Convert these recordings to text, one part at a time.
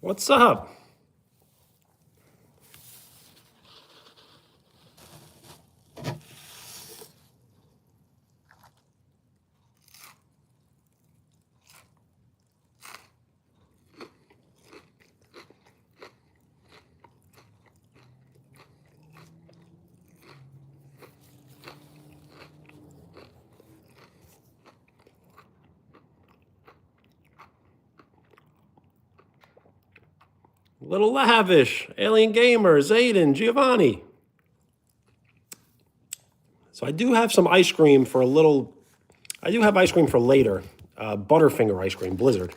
What's up? Little Lavish, Alien Gamers, Aiden, Giovanni. So I do have some ice cream for I do have ice cream for later. Butterfinger ice cream, Blizzard.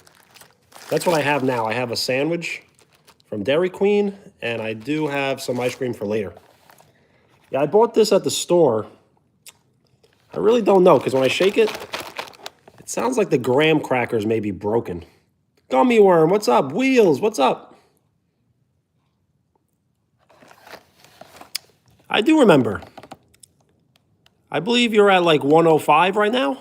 That's what I have now. I have a sandwich from Dairy Queen, and I do have some ice cream for later. Yeah, I bought this at the store. I really don't know, because when I shake it, it sounds like the graham crackers may be broken. Gummy Worm, what's up? Wheels, what's up? I do remember. I believe you're at like 105 right now.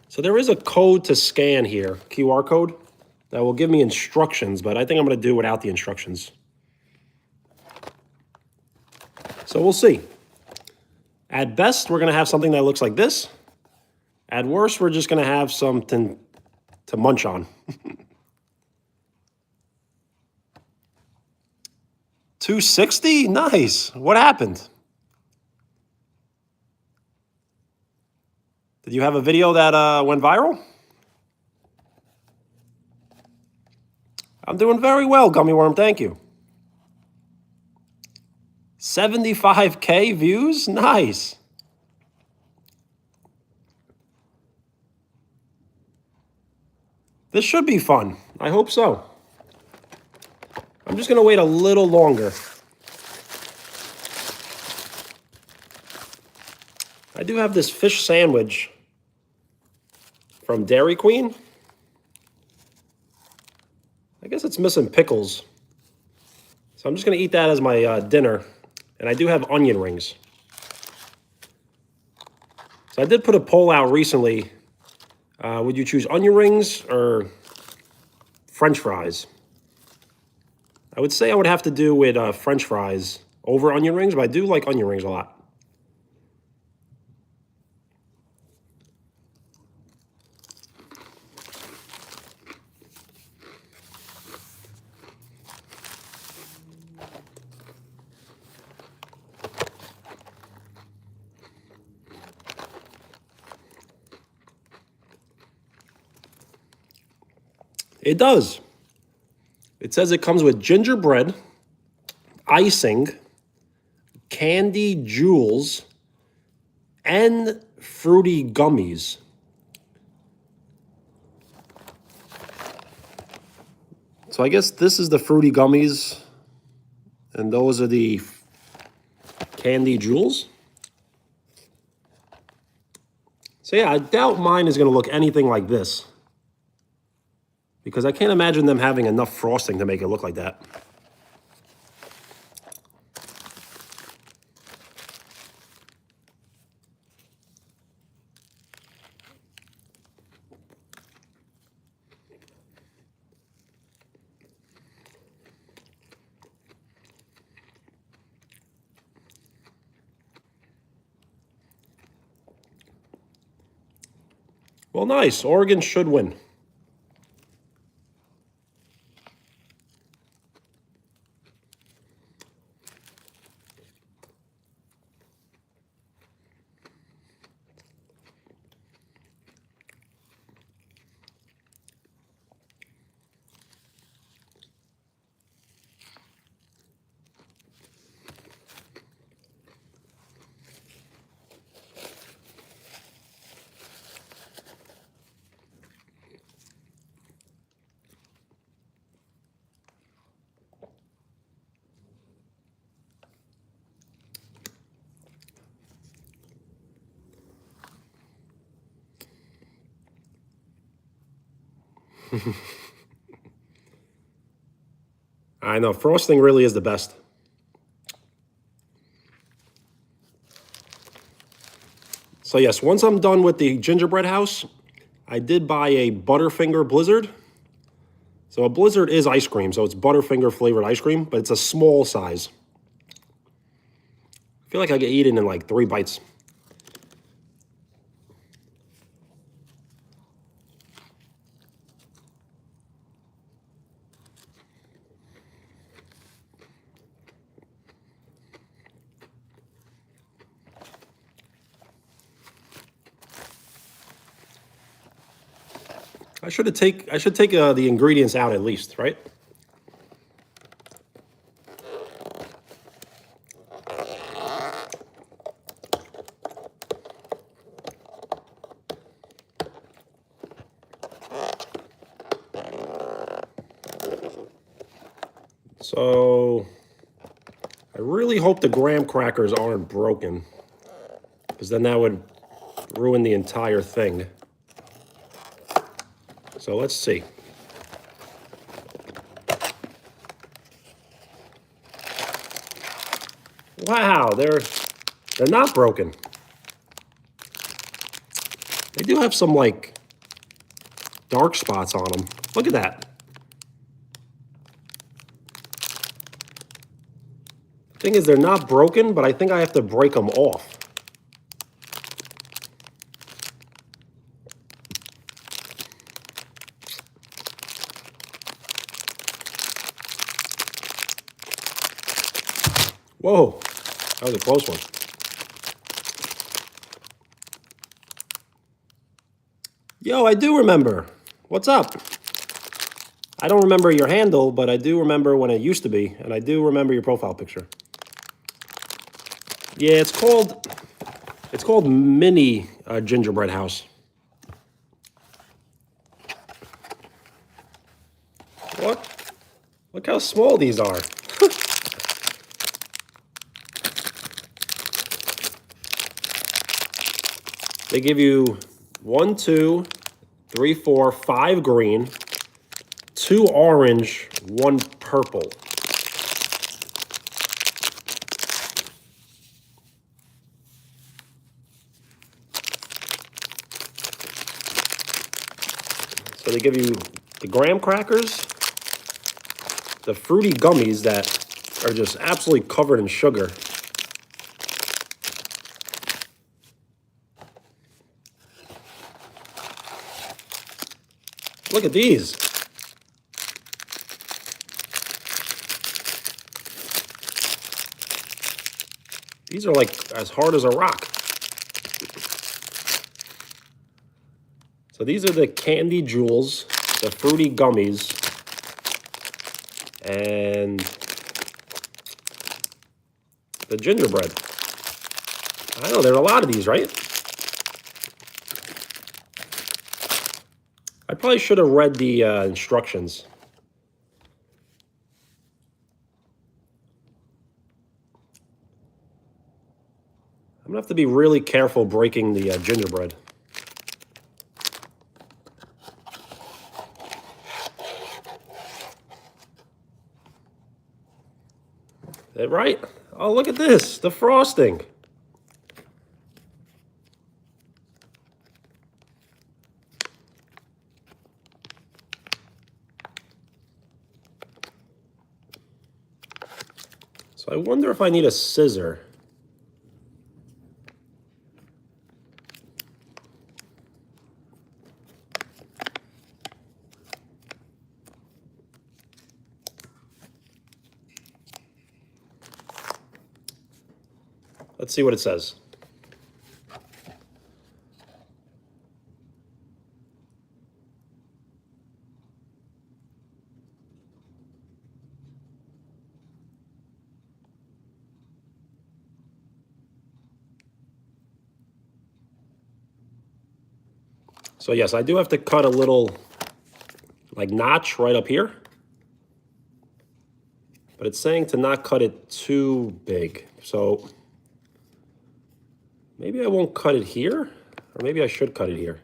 So there is a code to scan here, QR code, that will give me instructions, but I think I'm going to do without the instructions. So we'll see. At best, we're going to have something that looks like this. At worst, we're just going to have something to munch on. 260? Nice. What happened? Did you have a video that went viral? I'm doing very well, Gummy Worm. Thank you. 75K views? Nice. This should be fun. I hope so. I'm just going to wait a little longer. I do have this fish sandwich from Dairy Queen. I guess it's missing pickles. So I'm just going to eat that as my dinner. And I do have onion rings. So I did put a poll out recently. Would you choose onion rings or French fries? I would say I would have to do with French fries over onion rings, but I do like onion rings a lot. It does. It says it comes with gingerbread, icing, candy jewels, and fruity gummies. So I guess this is the fruity gummies, and those are the candy jewels. So yeah, I doubt mine is going to look anything like this, because I can't imagine them having enough frosting to make it look like that. Well, nice. Oregon should win. I know, frosting really is the best. So yes, once I'm done with the gingerbread house, I did buy a Butterfinger Blizzard. So a Blizzard is ice cream, so it's Butterfinger flavored ice cream, but it's a small size. I feel like I could eat it in like 3 bites. I should take the ingredients out at least, right? So I really hope the graham crackers aren't broken, because then that would ruin the entire thing. So let's see. Wow, they're not broken. They do have some like dark spots on them. Look at that. The thing is, they're not broken, but I think I have to break them off. Whoa, that was a close one. Yo, I do remember. What's up? I don't remember your handle, but I do remember when it used to be, and I do remember your profile picture. Yeah, it's called Mini Gingerbread House. What? Look how small these are. They give you 1, 2, 3, 4, 5 green, 2 orange, 1 purple. So they give you the graham crackers, the fruity gummies that are just absolutely covered in sugar. Look at these. These are like as hard as a rock. So these are the Candy Jewels, the fruity gummies, and the gingerbread. I know, there are a lot of these, right? I probably should have read the instructions. I'm gonna have to be really careful breaking the gingerbread. Is that right? Oh, look at this, the frosting. So I wonder if I need a scissor. Let's see what it says. So yes, I do have to cut a little like notch right up here. But it's saying to not cut it too big. So maybe I won't cut it here, or maybe I should cut it here.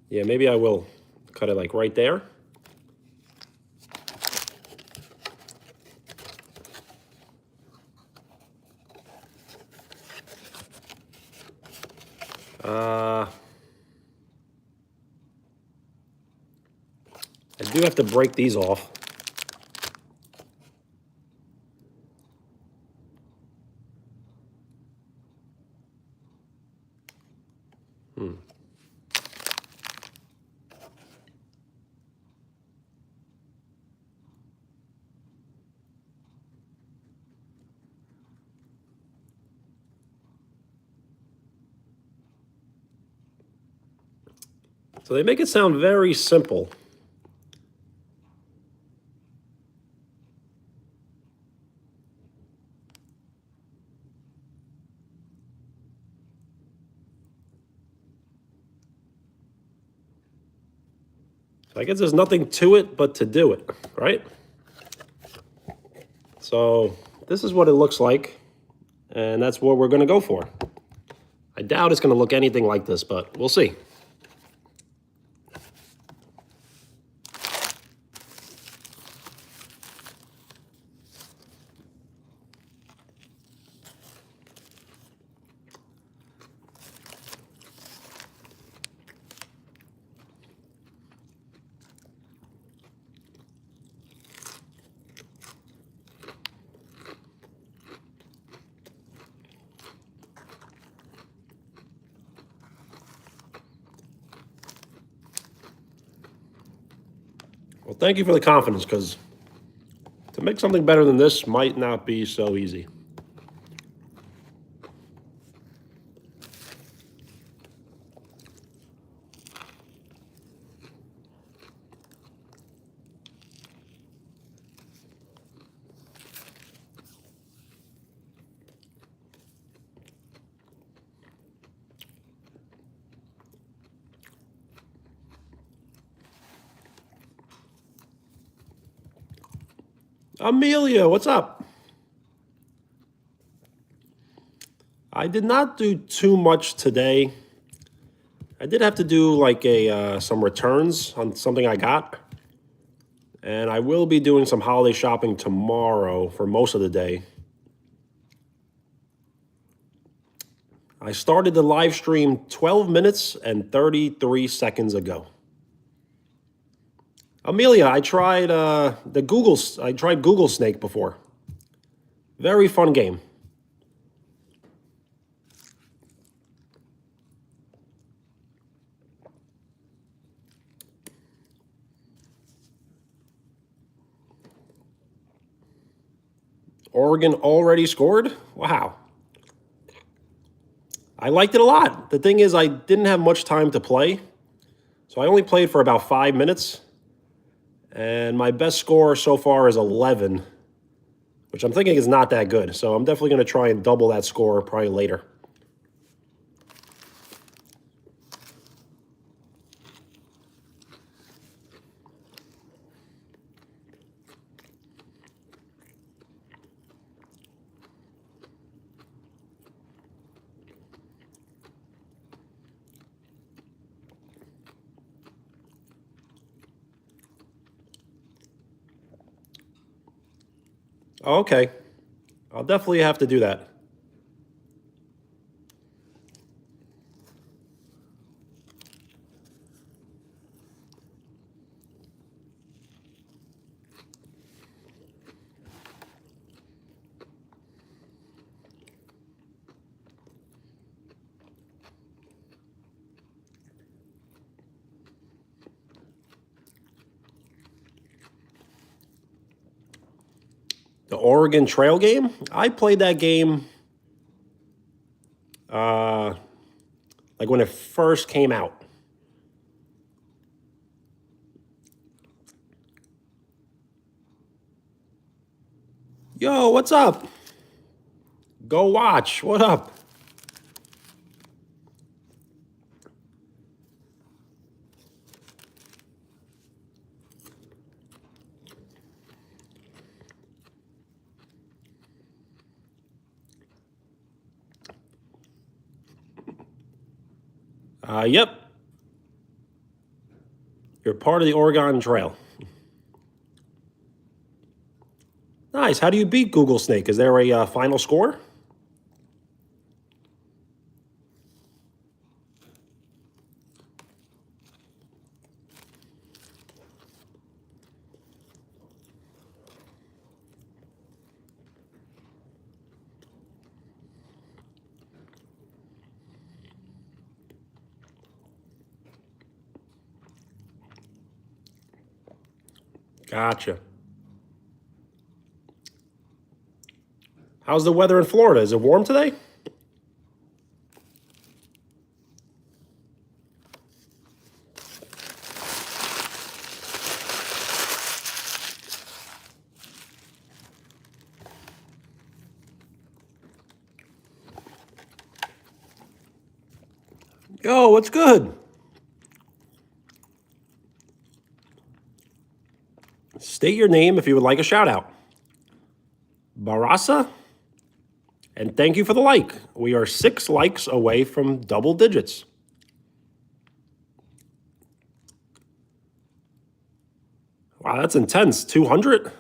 Yeah, maybe I will cut it like right there. I do have to break these off. So they make it sound very simple. So I guess there's nothing to it but to do it, right? So this is what it looks like, and that's what we're going to go for. I doubt it's going to look anything like this, but we'll see. Well, thank you for the confidence, because to make something better than this might not be so easy. Amelia, what's up? I did not do too much today. I did have to do like some returns on something I got. And I will be doing some holiday shopping tomorrow for most of the day. I started the live stream 12 minutes and 33 seconds ago. Amelia, I tried I tried Google Snake before. Very fun game. Oregon already scored? Wow. I liked it a lot. The thing is, I didn't have much time to play, so I only played for about 5 minutes. And my best score so far is 11, which I'm thinking is not that good. So I'm definitely going to try and double that score probably later. Okay. I'll definitely have to do that. The Oregon Trail game? I played that game like when it first came out. Yo, what's up? Go watch. What up? Yep. You're part of the Oregon Trail. Nice. How do you beat Google Snake? Is there a final score? Gotcha. How's the weather in Florida? Is it warm today? Yo, what's good? State your name if you would like a shout out. Barasa? And thank you for the like. We are 6 likes away from double digits. Wow, that's intense. 200?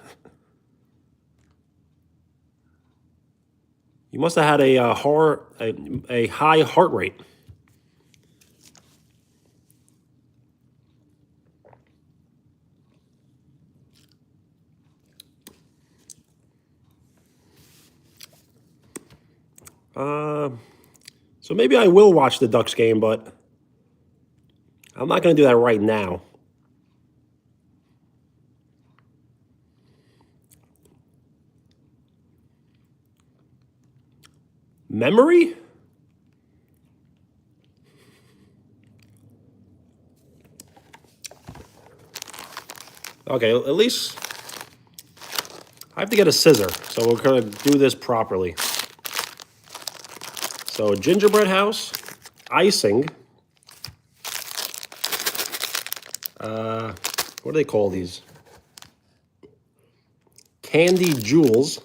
You must have had a high heart rate. So maybe I will watch the Ducks game, but I'm not going to do that right now. Memory? Okay, at least I have to get a scissor, so we're going to do this properly. So gingerbread house, icing. What do they call these? Candy jewels.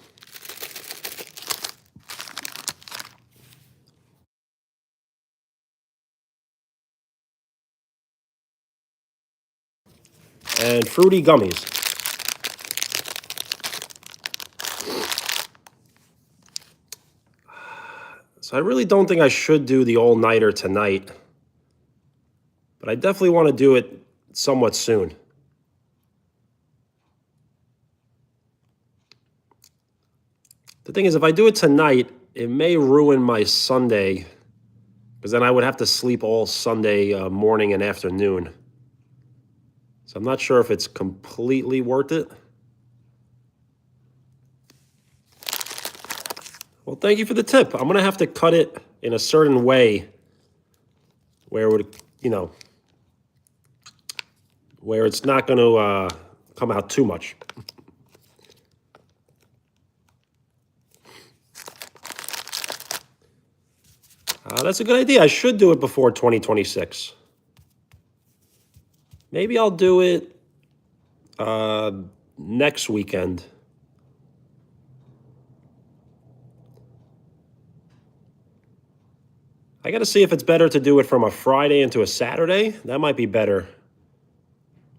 And fruity gummies. So I really don't think I should do the all-nighter tonight, but I definitely want to do it somewhat soon. The thing is, if I do it tonight, it may ruin my Sunday, because then I would have to sleep all Sunday morning and afternoon. So I'm not sure if it's completely worth it. Well, thank you for the tip. I'm going to have to cut it in a certain way where it would, where it's not going to come out too much. That's a good idea. I should do it before 2026. Maybe I'll do it next weekend. I got to see if it's better to do it from a Friday into a Saturday. That might be better.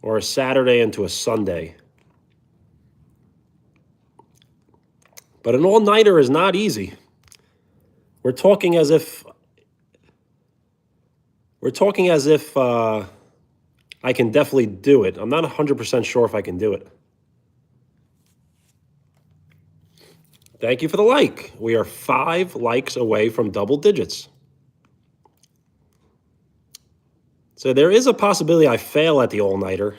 Or a Saturday into a Sunday. But an all-nighter is not easy. We're talking as if I can definitely do it. I'm not 100% sure if I can do it. Thank you for the like. We are 5 likes away from double digits. So there is a possibility I fail at the all-nighter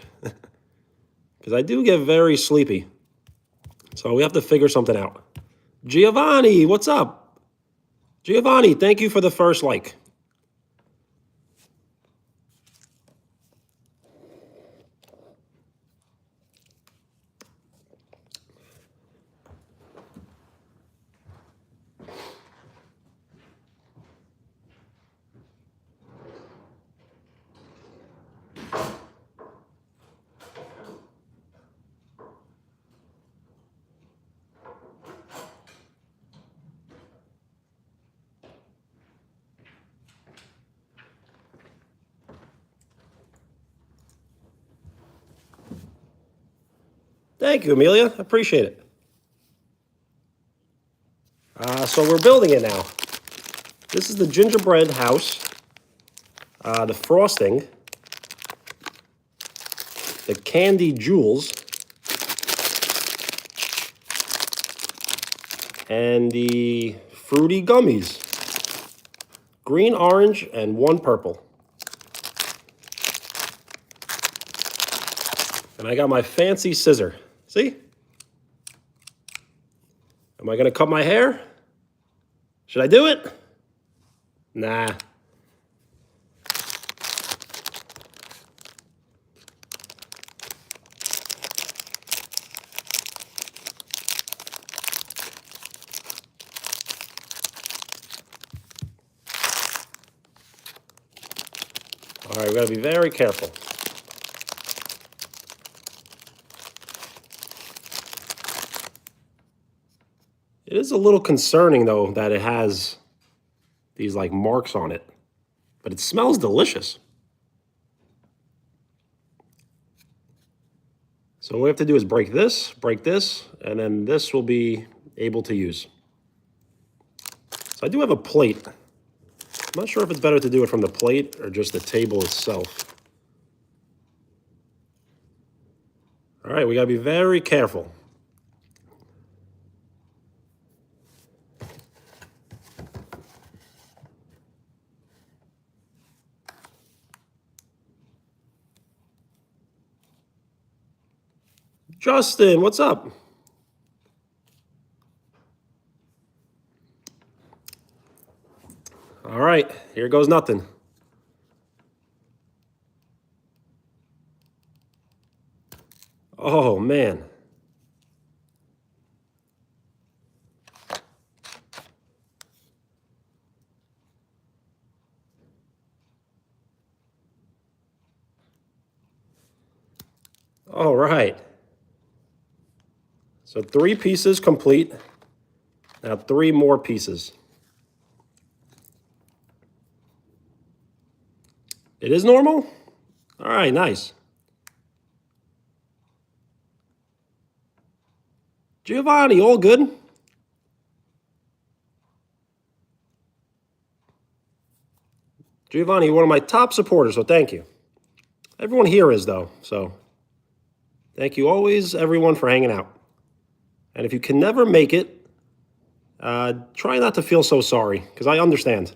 because I do get very sleepy. So we have to figure something out. Giovanni, what's up? Giovanni, thank you for the first like. Thank you, Amelia. Appreciate it. So we're building it now. This is the gingerbread house, the frosting, the candy jewels, and the fruity gummies. Green, orange, and 1 purple. And I got my fancy scissor. See? Am I going to cut my hair? Should I do it? Nah. All right, we got to be very careful. It is a little concerning, though, that it has these like marks on it, but it smells delicious. So what we have to do is break this, and then this will be able to use. So I do have a plate. I'm not sure if it's better to do it from the plate or just the table itself. All right, we gotta be very careful. Justin, what's up? All right, here goes nothing. Oh, man. All right. So 3 pieces complete. Now 3 more pieces. It is normal? All right, nice. Giovanni, all good? Giovanni, you're one of my top supporters, so thank you. Everyone here is, though, so thank you always, everyone, for hanging out. And if you can never make it, try not to feel so sorry, because I understand.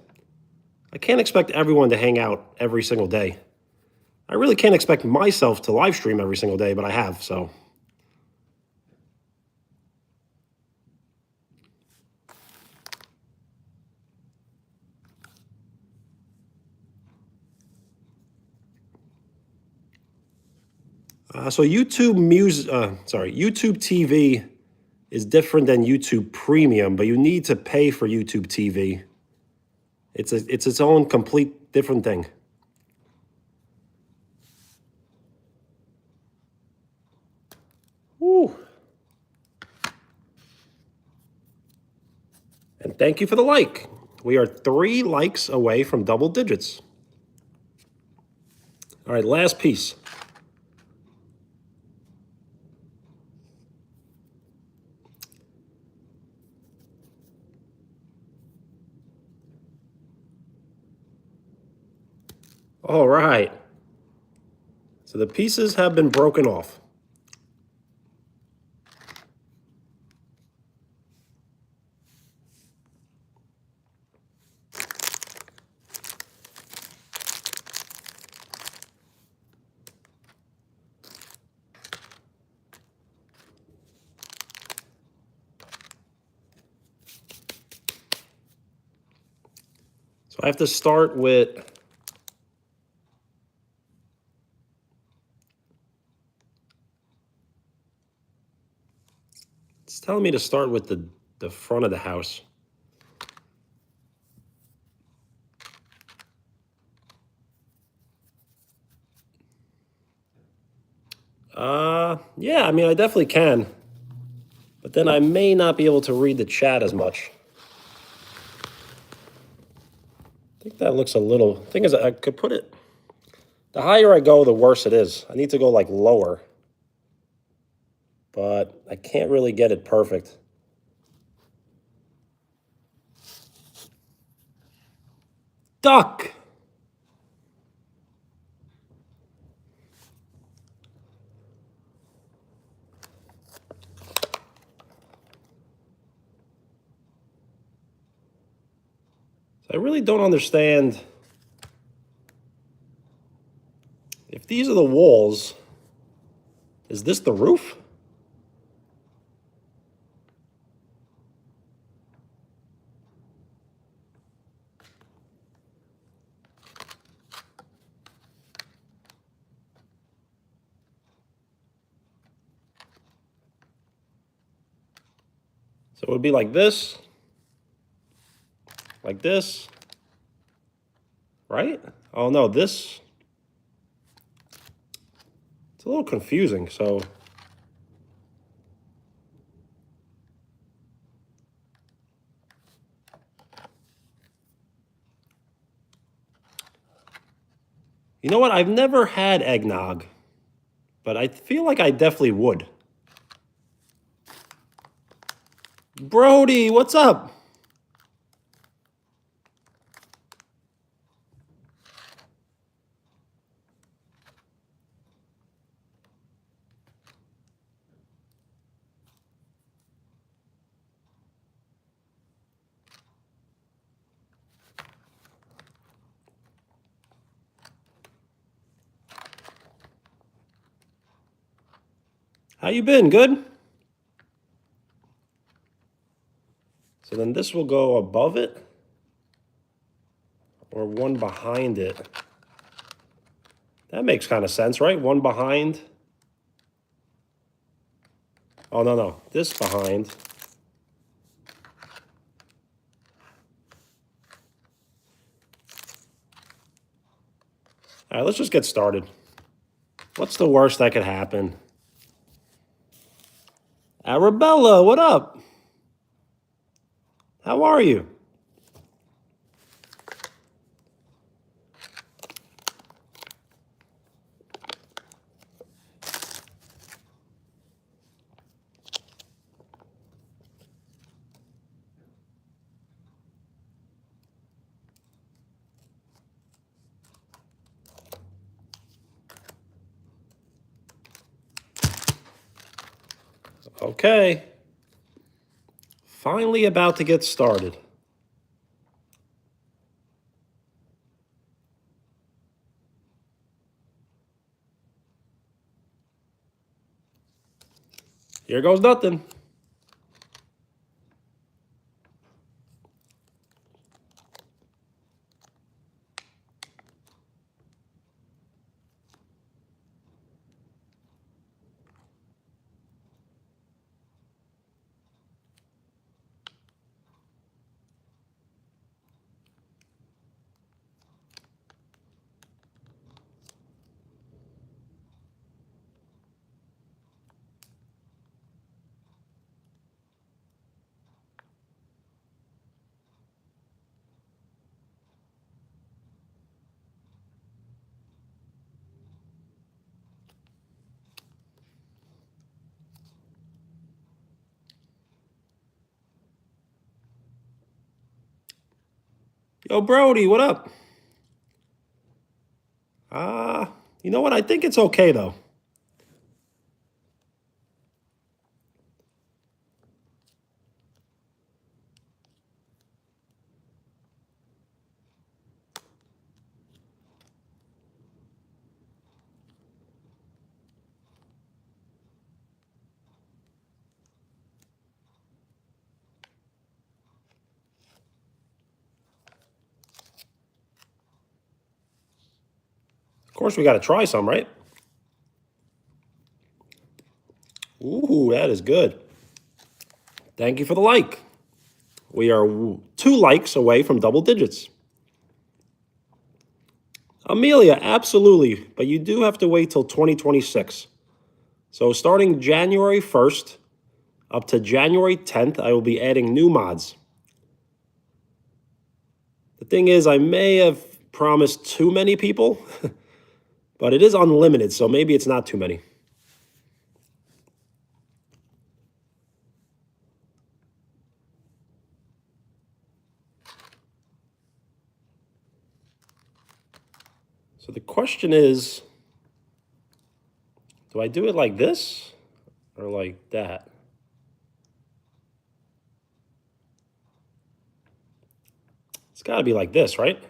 I can't expect everyone to hang out every single day. I really can't expect myself to live stream every single day, but I have, so. So YouTube YouTube TV is different than YouTube Premium, but you need to pay for YouTube TV. It's its own complete different thing. Woo. And thank you for the like. We are 3 likes away from double digits. All right, last piece. All right. So the pieces have been broken off. So I have to start with it's telling me to start with the front of the house. Yeah, I mean, I definitely can. But then I may not be able to read the chat as much. I think that looks a little, thing is, I could put it, the higher I go, the worse it is. I need to go like lower. But I can't really get it perfect. Duck! I really don't understand if these are the walls, Is this the roof? So it would be like this, right? Oh no, this, it's a little confusing, so. You know what, I've never had eggnog, but I feel like I definitely would. Brody, what's up? How you been? Good? So then this will go above it or one behind it. That makes kind of sense, right? One behind. Oh, no. This behind. All right, let's just get started. What's the worst that could happen? Arabella, what up? How are you? Okay. Finally about to get started. Here goes nothing. Yo, Brody, what up? You know what? I think it's okay, though. Of course, we got to try some, right? Ooh, that is good. Thank you for the like. We are 2 likes away from double digits. Amelia, absolutely, but you do have to wait till 2026. So starting January 1st up to January 10th, I will be adding new mods. The thing is, I may have promised too many people, but it is unlimited, so maybe it's not too many. So the question is, do I do it like this or like that? It's got to be like this, right?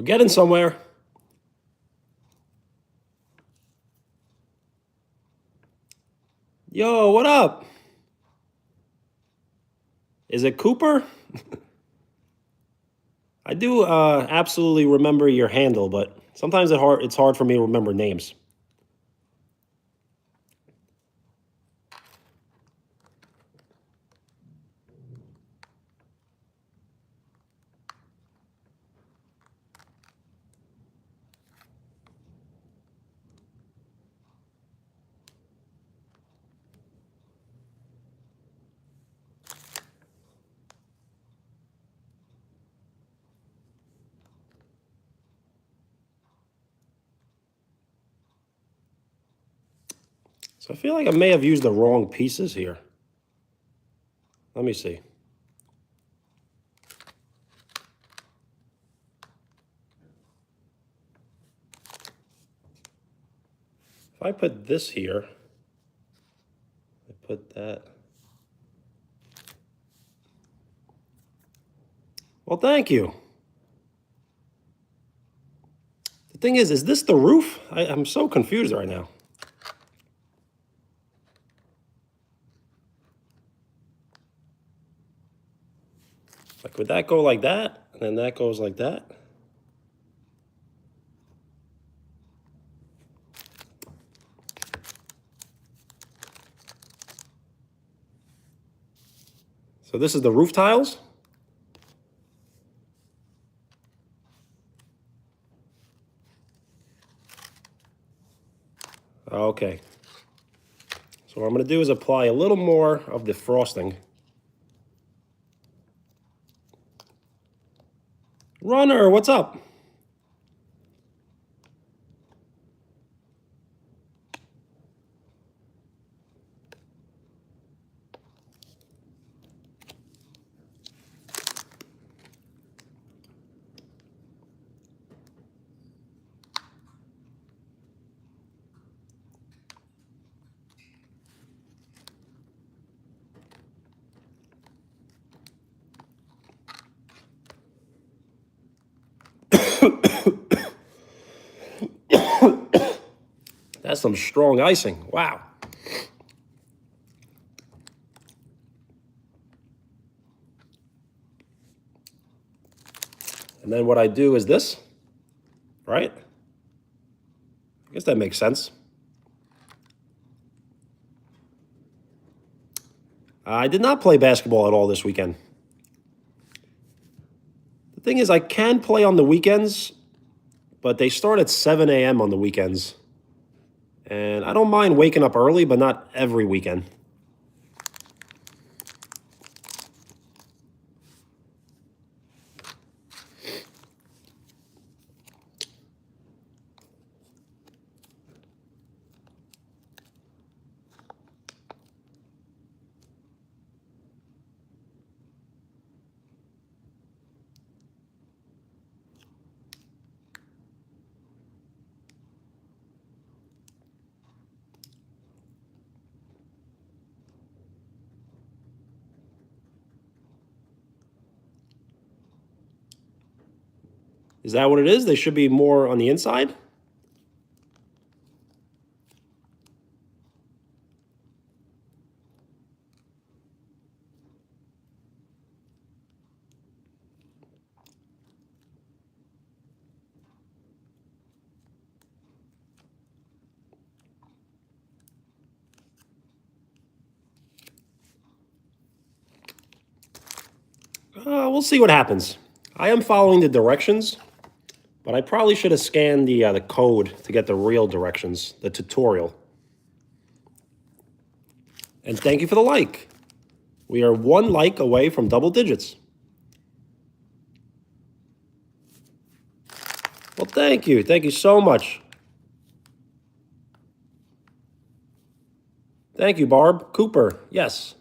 We're getting somewhere. Yo, what up? Is it Cooper? I do absolutely remember your handle, but sometimes it's hard for me to remember names. So I feel like I may have used the wrong pieces here. Let me see. If I put this here, I put that. Well, thank you. The thing is this the roof? I'm so confused right now. Like, would that go like that? And then that goes like that? So this is the roof tiles? Okay. So what I'm going to do is apply a little more of the frosting. Runner, what's up? That's some strong icing. Wow. And then what I do is this, right? I guess that makes sense. I did not play basketball at all this weekend. The thing is, I can play on the weekends, but they start at 7 a.m. on the weekends. And I don't mind waking up early, but not every weekend. Is that what it is? They should be more on the inside? We'll see what happens. I am following the directions, but I probably should have scanned the code to get the real directions, the tutorial. And thank you for the like. We are one like away from double digits. Well, thank you. Thank you so much. Thank you, Barb. Cooper, yes.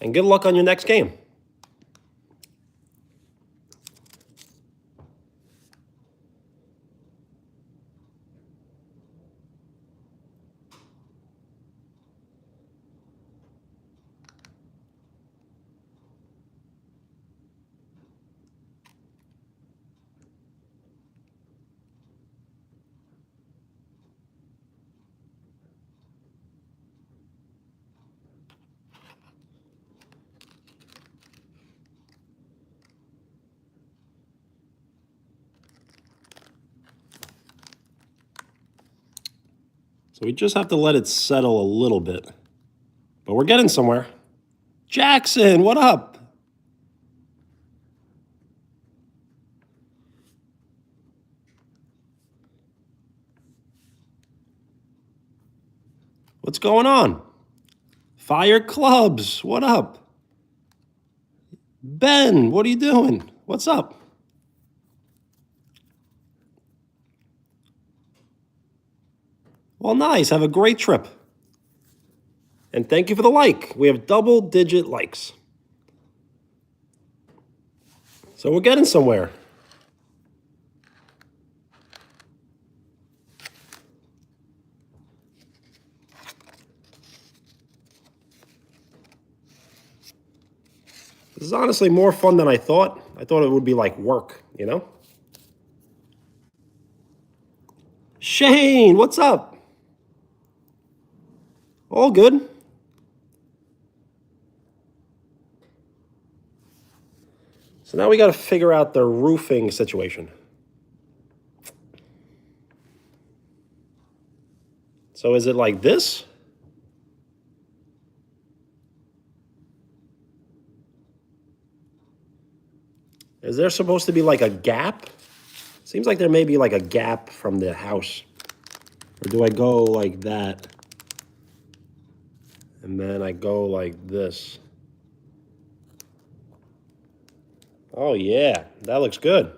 And good luck on your next game. So we just have to let it settle a little bit. But we're getting somewhere. Jackson, what up? What's going on? Fire Clubs, what up? Ben, what are you doing? What's up? Well, nice. Have a great trip. And thank you for the like. We have double-digit likes. So we're getting somewhere. This is honestly more fun than I thought. I thought it would be like work, you know? Shane, what's up? All good. So now we got to figure out the roofing situation. So is it like this? Is there supposed to be like a gap? Seems like there may be like a gap from the house. Or do I go like that? And then I go like this. Oh yeah, that looks good.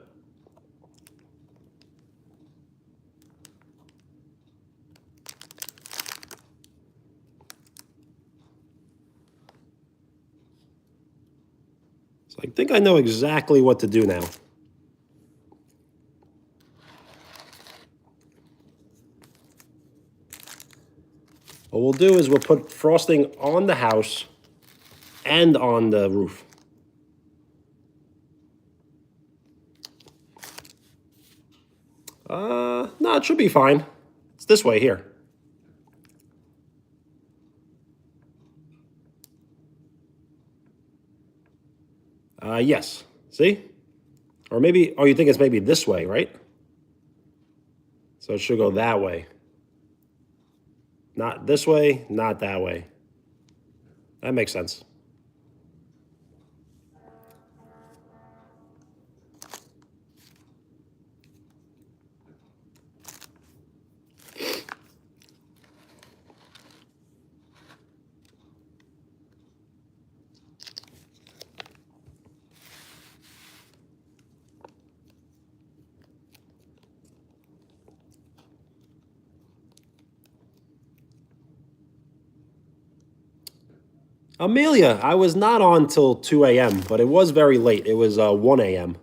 So I think I know exactly what to do now. What we'll do is we'll put frosting on the house and on the roof. No, it should be fine. It's this way here. Yes. See? Or maybe, oh, you think it's maybe this way, right? So it should go that way. Not this way, not that way. That makes sense. Amelia, I was not on till 2 a.m., but it was very late. It was 1 a.m.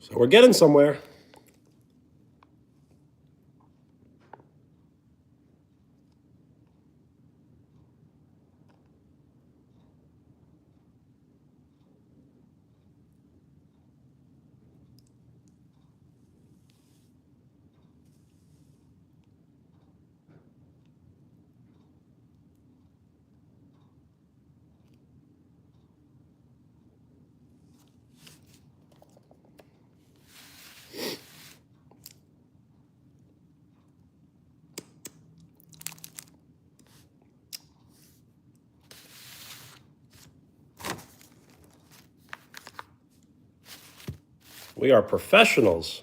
So we're getting somewhere. We are professionals.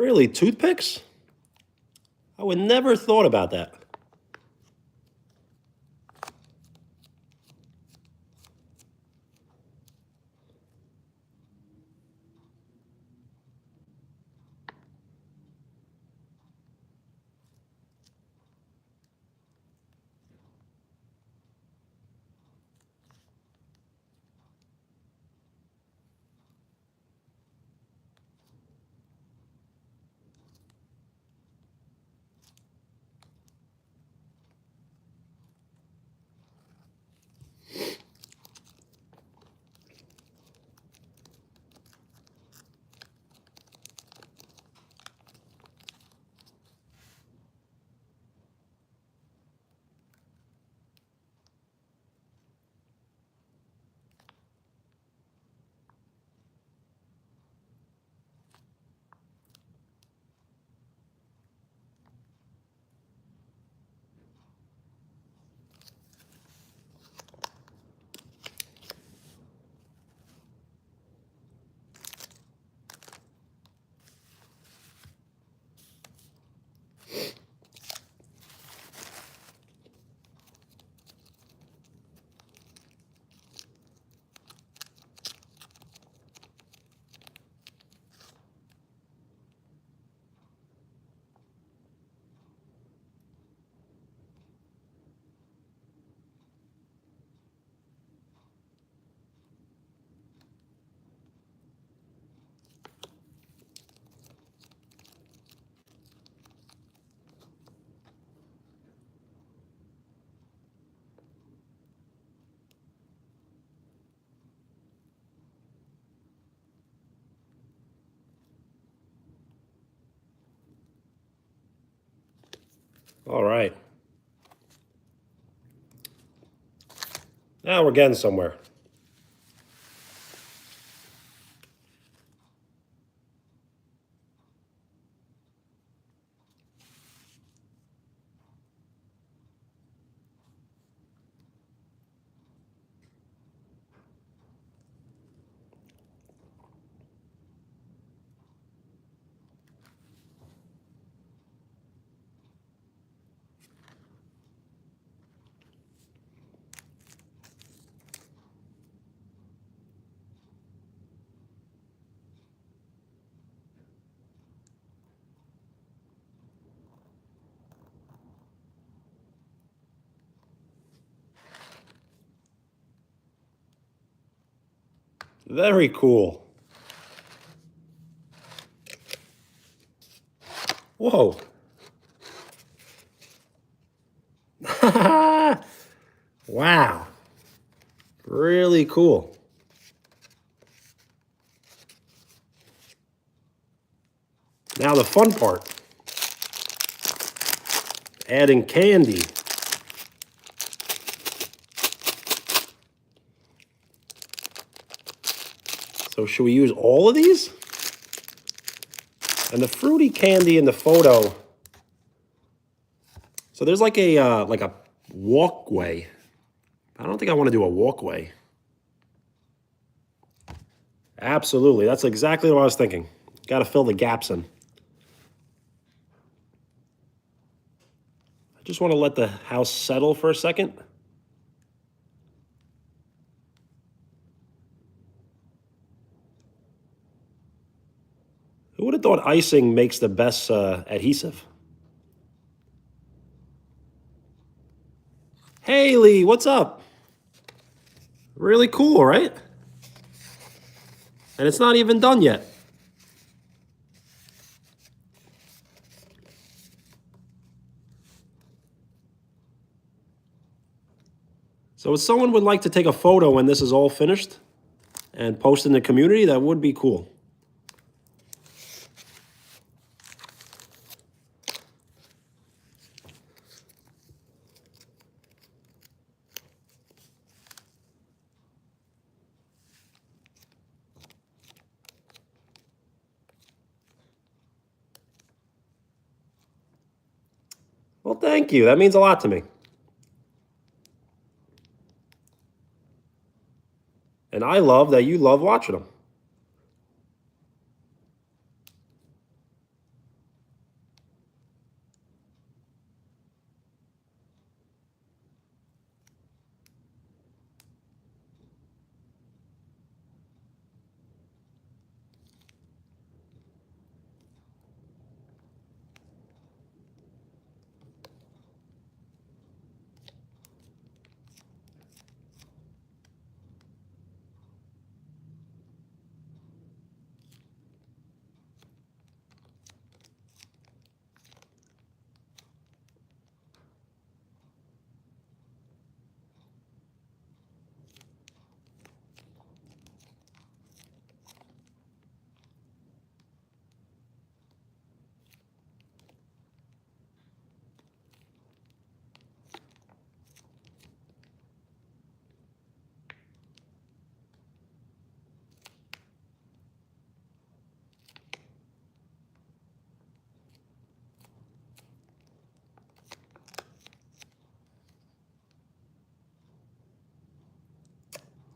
Really, toothpicks? I would never thought about that. All right. Now we're getting somewhere. Very cool. Whoa. Wow. Really cool. Now the fun part. Adding candy. So should we use all of these? And the fruity candy in the photo. So there's like a walkway. I don't think I want to do a walkway. Absolutely. That's exactly what I was thinking. Got to fill the gaps in. I just want to let the house settle for a second. Who would have thought icing makes the best adhesive? Haley, what's up? Really cool, right? And it's not even done yet. So if someone would like to take a photo when this is all finished and post in the community, that would be cool. Well, thank you. That means a lot to me. And I love that you love watching them.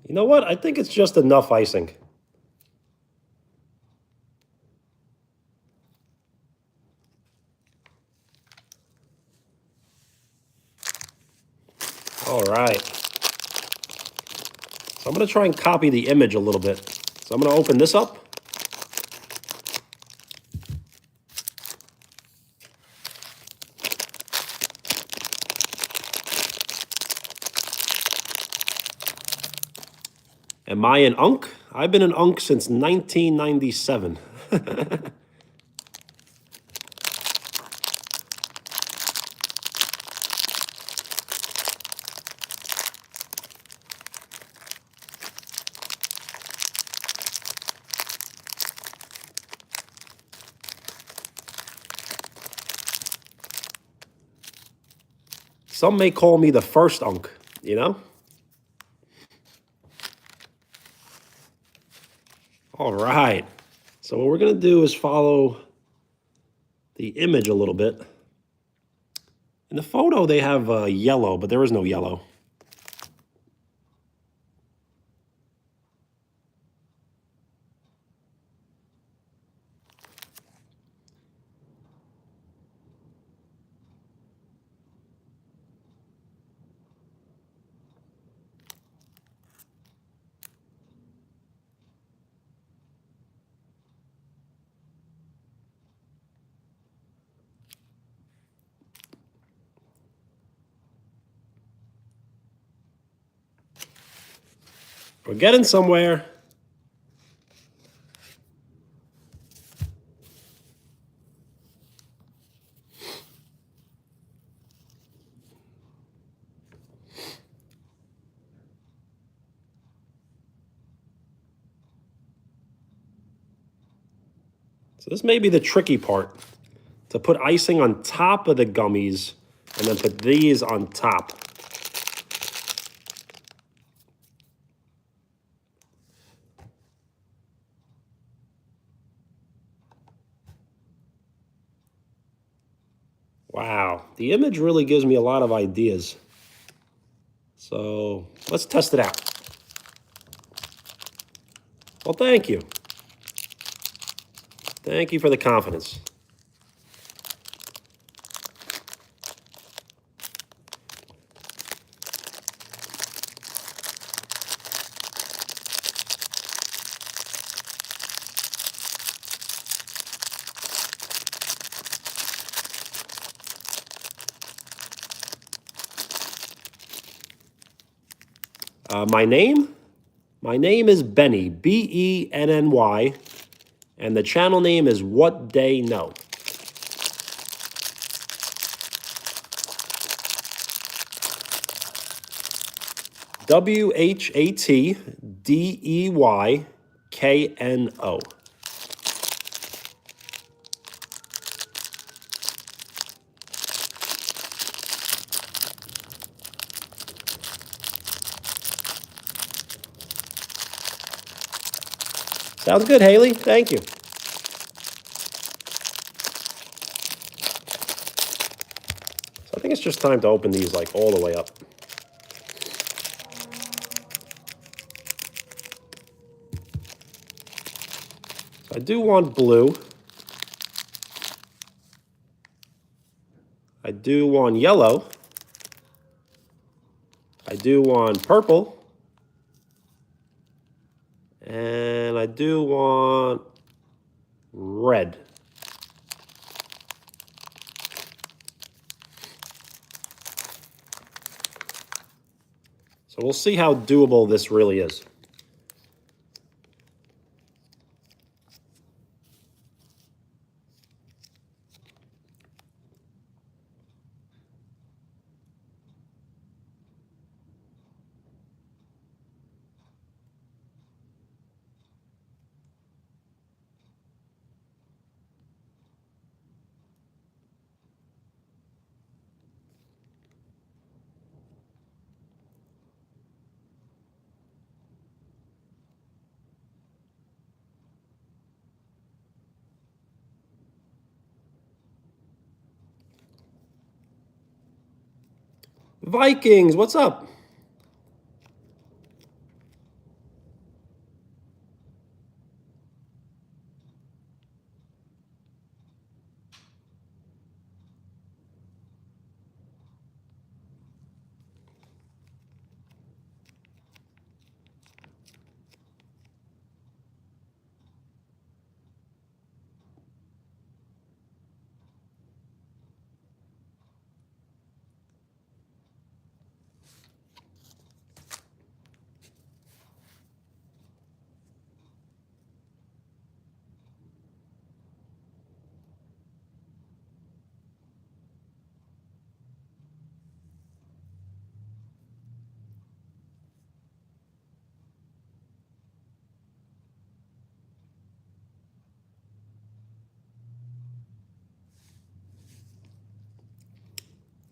You know what? I think it's just enough icing. All right. So I'm going to try and copy the image a little bit. So I'm going to open this up. Am I an Unk? I've been an Unk since 1997. Some may call me the first Unk, you know? All right. So what we're going to do is follow the image a little bit. In the photo, they have yellow, but there is no yellow. We're getting somewhere. So this may be the tricky part, to put icing on top of the gummies and then put these on top. Wow, the image really gives me a lot of ideas. So let's test it out. Well, thank you. Thank you for the confidence. My name? My name is Benny, Benny, and the channel name is What They Know. WHATDEYKNO. Sounds good, Haley. Thank you. So I think it's just time to open these like all the way up. So I do want blue. I do want yellow. I do want purple. And I do want red. So we'll see how doable this really is. Vikings, what's up?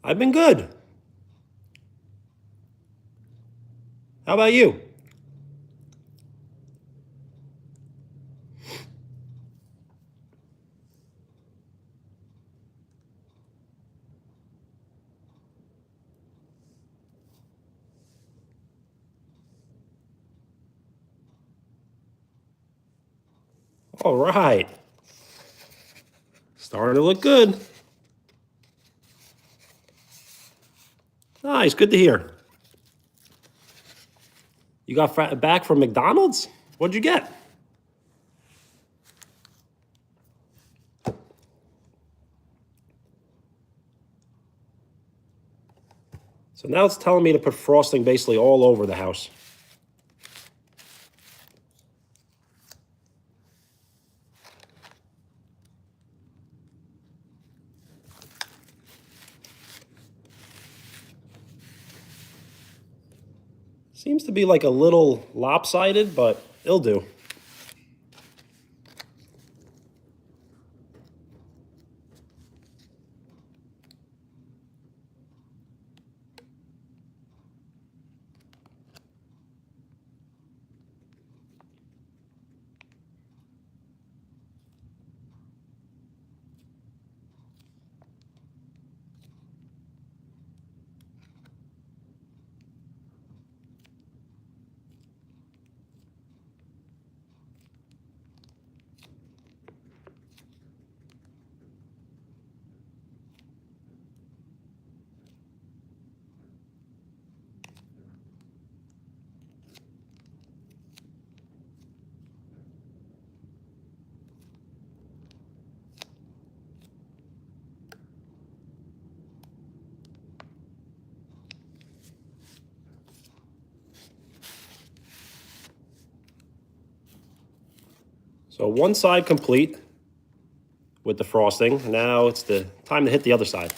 I've been good. How about you? All right. Starting to look good. Nice, good to hear. You got back from McDonald's? What'd you get? So now it's telling me to put frosting basically all over the house. Seems to be like a little lopsided, but it'll do. So one side complete with the frosting. Now it's the time to hit the other side.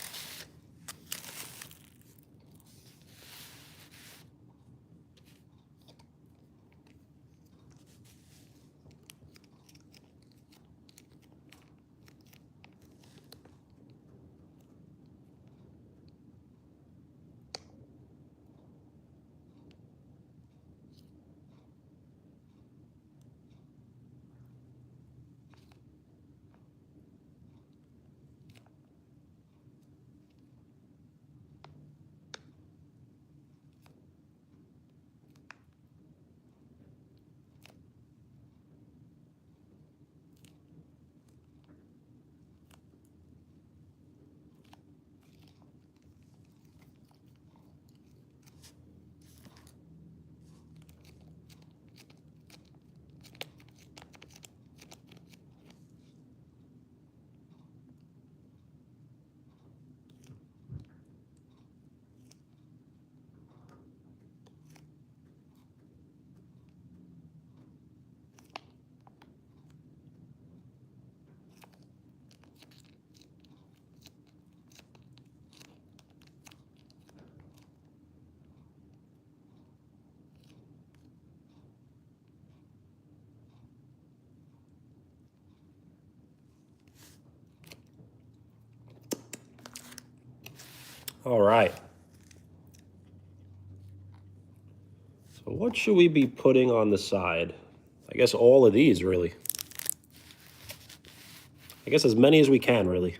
All right. So what should we be putting on the side? I guess all of these, really. I guess as many as we can, really.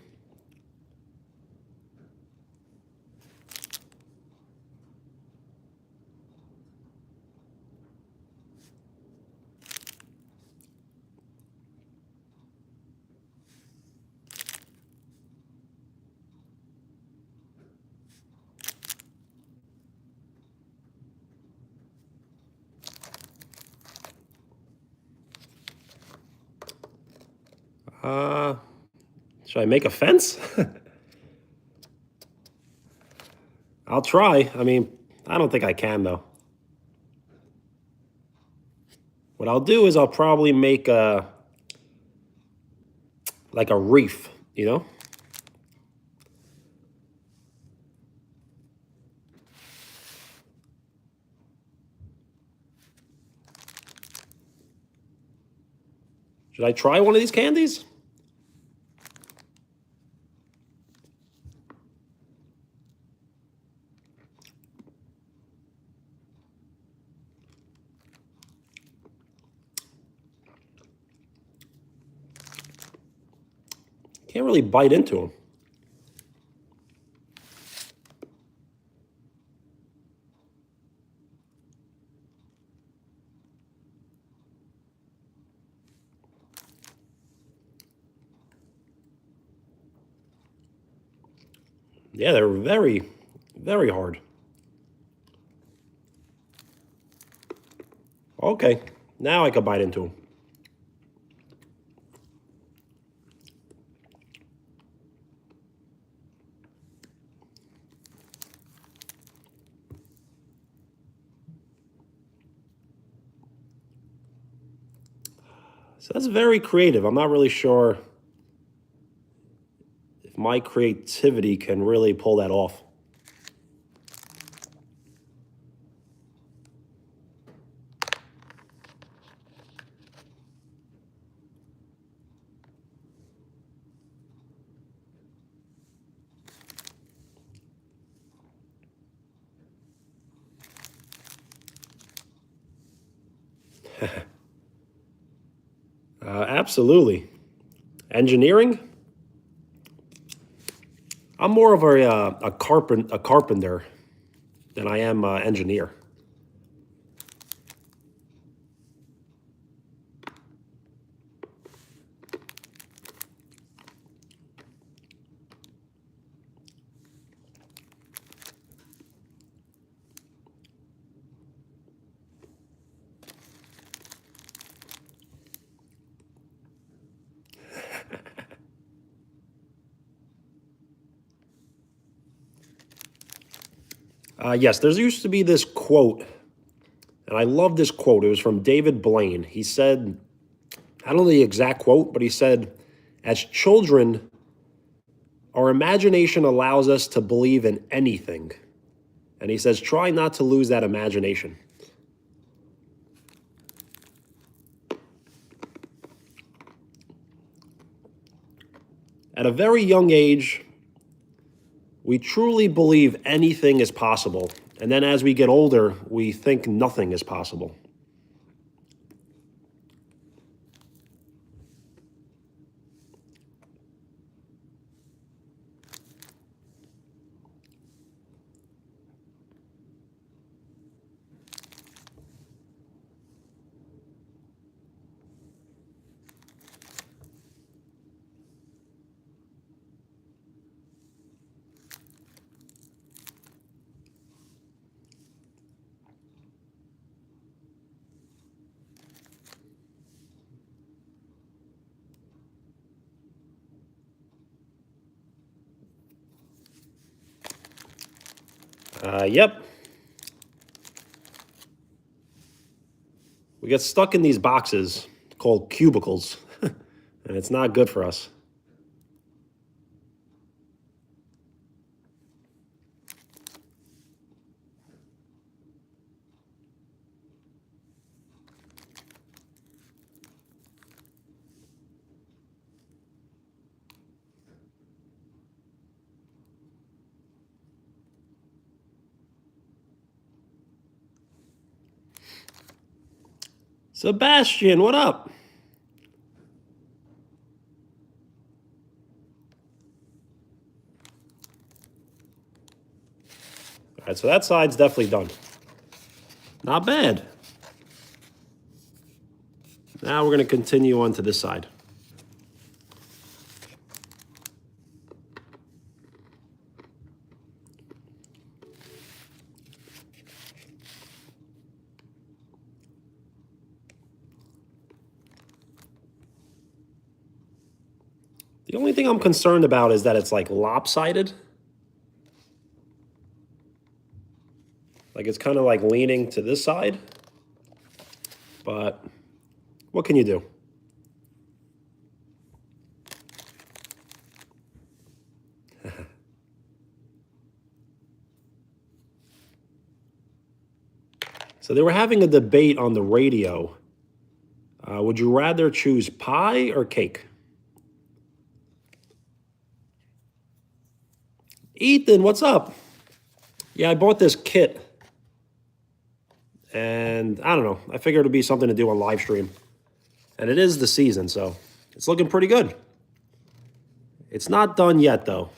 Uh, should I make a fence? I'll try. I mean, I don't think I can, though. What I'll do is I'll probably make like a reef, you know? Should I try one of these candies? Can't really bite into them. Yeah, they're very, very hard. Okay, now I can bite into them. So that's very creative. I'm not really sure if my creativity can really pull that off. Absolutely. Engineering? I'm more of a carpenter than I am engineer. Yes, there used to be this quote, and I love this quote. It was from David Blaine. He said, I don't know the exact quote, but he said, as children, our imagination allows us to believe in anything. And he says, try not to lose that imagination. At a very young age, we truly believe anything is possible. And then as we get older, we think nothing is possible. Yep. We get stuck in these boxes called cubicles, and it's not good for us. Sebastian, what up? All right, so that side's definitely done. Not bad. Now we're going to continue on to this side. The only thing I'm concerned about is that it's like lopsided. Like it's kind of like leaning to this side. But what can you do? So they were having a debate on the radio. Would you rather choose pie or cake? Ethan, what's up? Yeah, I bought this kit. And I don't know. I figured it'd be something to do on live stream. And it is the season, so it's looking pretty good. It's not done yet, though.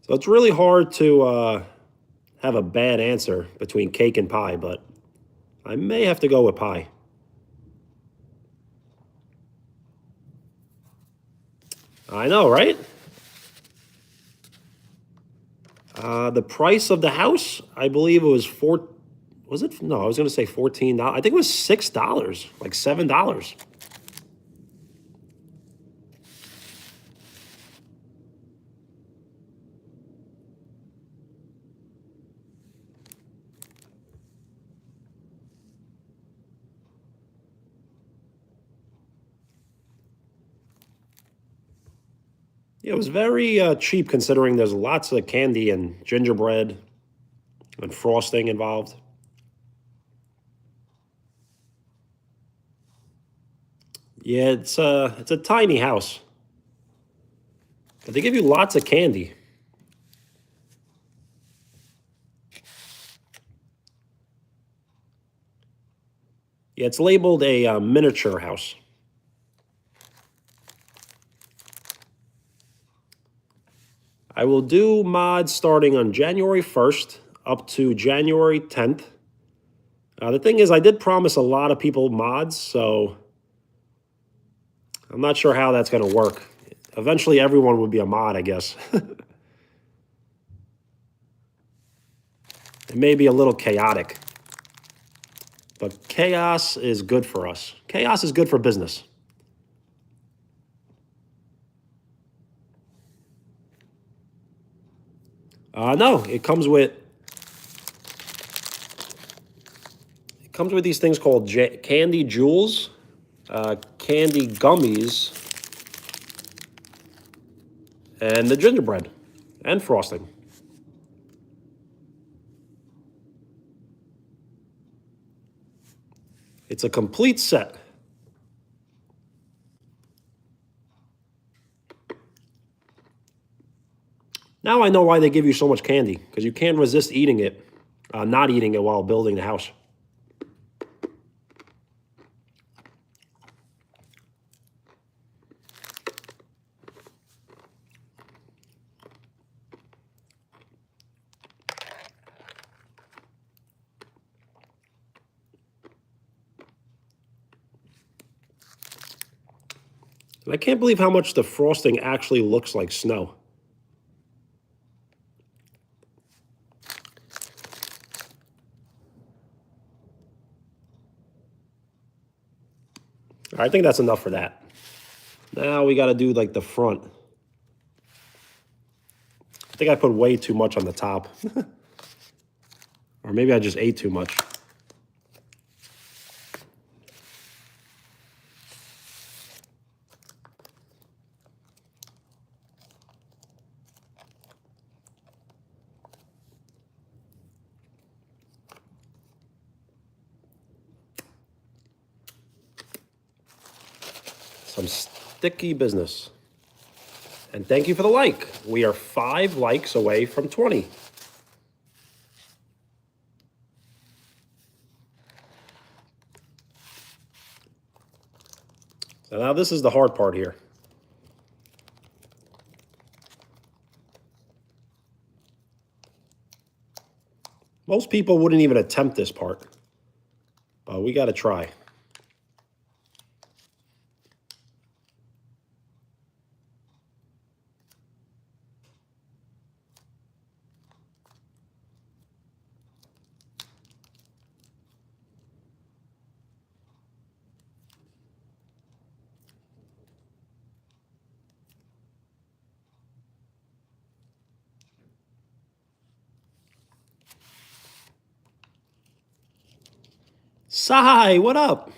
So it's really hard to have a bad answer between cake and pie, but I may have to go with pie. I know, right? The price of the house, I believe it was four. Was it? No, I was going to say $14. I think it was $6, like $7. Yeah, it was very cheap considering there's lots of candy and gingerbread and frosting involved. Yeah, it's a tiny house, but they give you lots of candy. Yeah, it's labeled a miniature house. I will do mods starting on January 1st up to January 10th. The thing is, I did promise a lot of people mods, so I'm not sure how that's going to work. Eventually, everyone would be a mod, I guess. It may be a little chaotic, but chaos is good for us. Chaos is good for business. No, it comes with these things called candy jewels, candy gummies, and the gingerbread and frosting. It's a complete set. Now I know why they give you so much candy, because you can't resist eating it, not eating it while building the house. And I can't believe how much the frosting actually looks like snow. I think that's enough for that. Now we got to do like the front. I think I put way too much on the top. Or maybe I just ate too much. Some sticky business. And thank you for the like. We are 5 likes away from 20. So now this is the hard part here. Most people wouldn't even attempt this part, but we got to try. Sai, what up?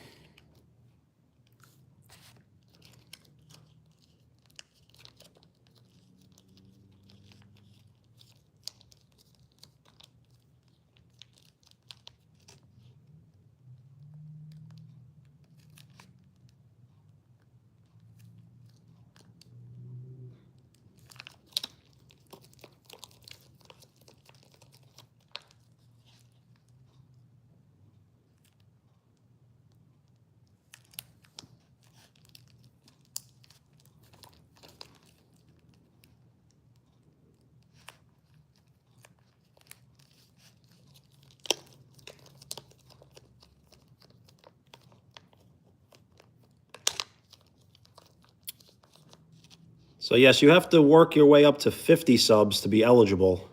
So yes, you have to work your way up to 50 subs to be eligible.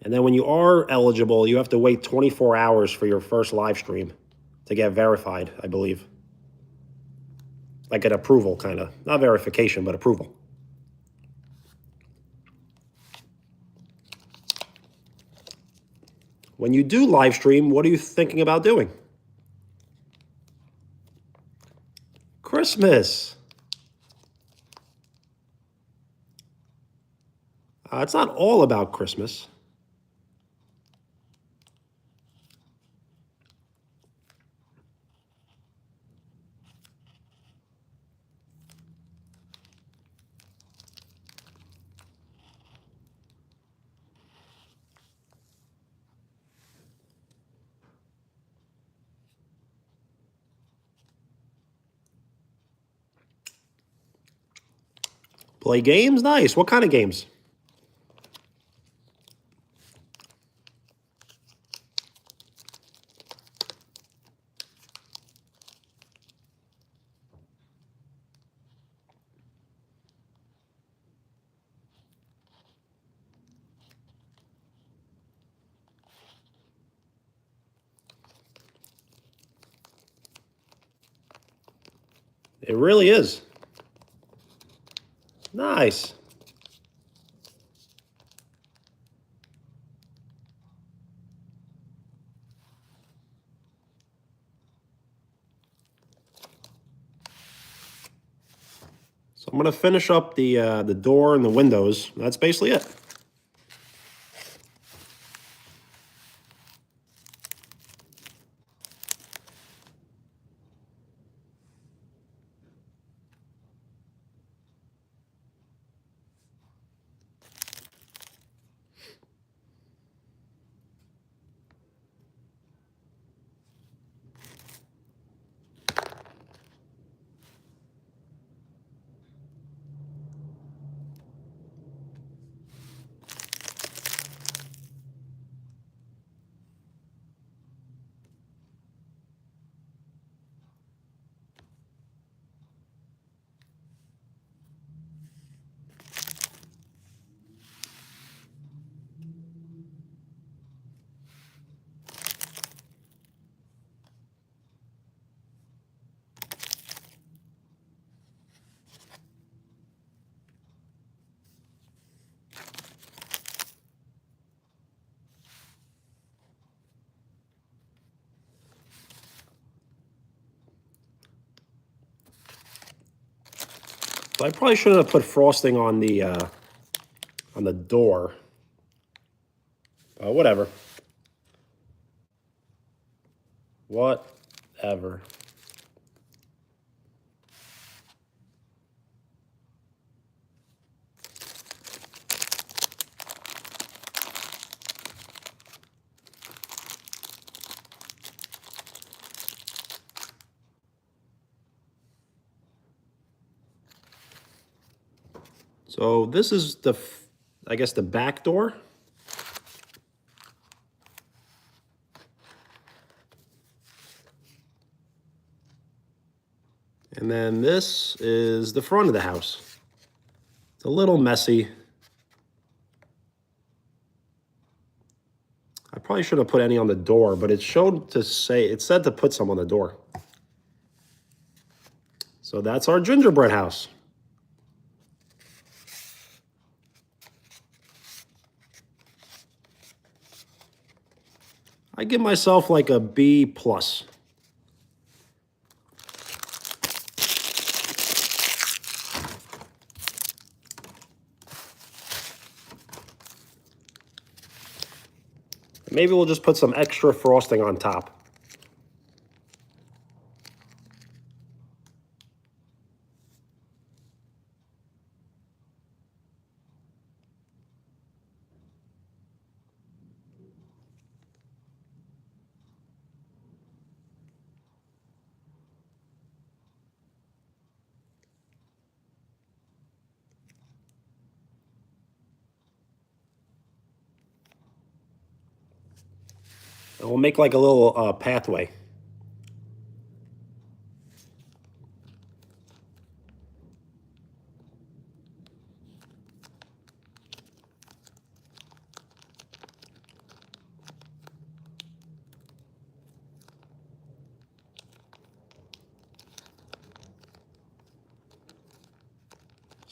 And then when you are eligible, you have to wait 24 hours for your first live stream to get verified, I believe. Like an approval, kind of. Not verification, but approval. When you do live stream, what are you thinking about doing? Christmas. It's not all about Christmas. Play games? Nice. What kind of games? It really is. Nice. So I'm going to finish up the door and the windows. That's basically it. So I probably shouldn't have put frosting on the door. Whatever. Whatever. So this is I guess the back door. And then this is the front of the house. It's a little messy. I probably should have put any on the door, but it said to put some on the door. So that's our gingerbread house. I give myself like a B plus. Maybe we'll just put some extra frosting on top. And we'll make like a little pathway.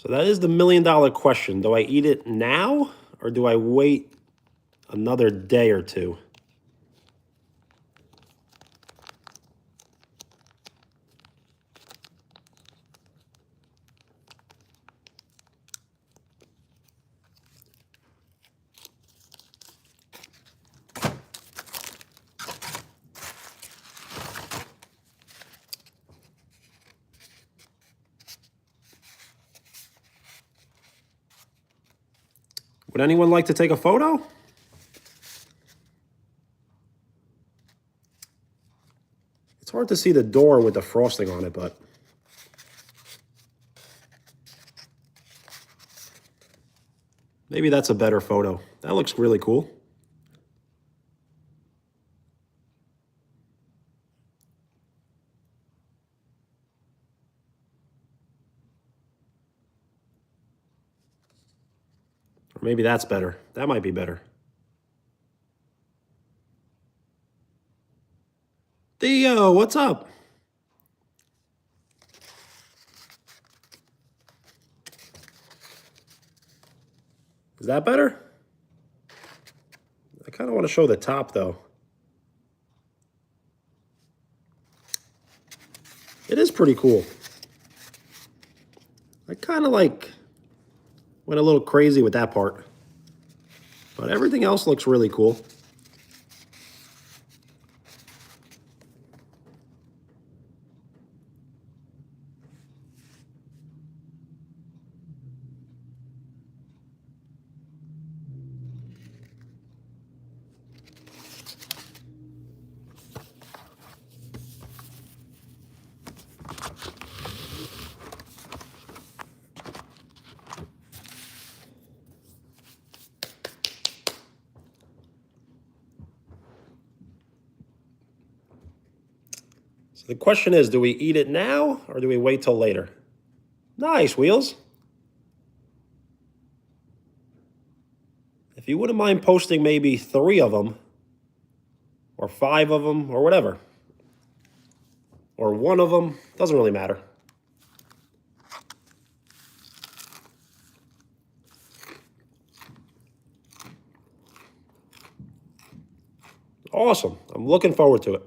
So that is the $1,000,000 question. Do I eat it now or do I wait another day or two? Would anyone like to take a photo? It's hard to see the door with the frosting on it, but maybe that's a better photo. That looks really cool. Or maybe that's better. That might be better. Theo, what's up? Is that better? I kind of want to show the top, though. It is pretty cool. I kind of like went a little crazy with that part. But everything else looks really cool. So the question is, do we eat it now or do we wait till later? Nice, Wheels. If you wouldn't mind posting maybe 3 of them, or 5 of them, or whatever, or 1 of them, doesn't really matter. Awesome. I'm looking forward to it.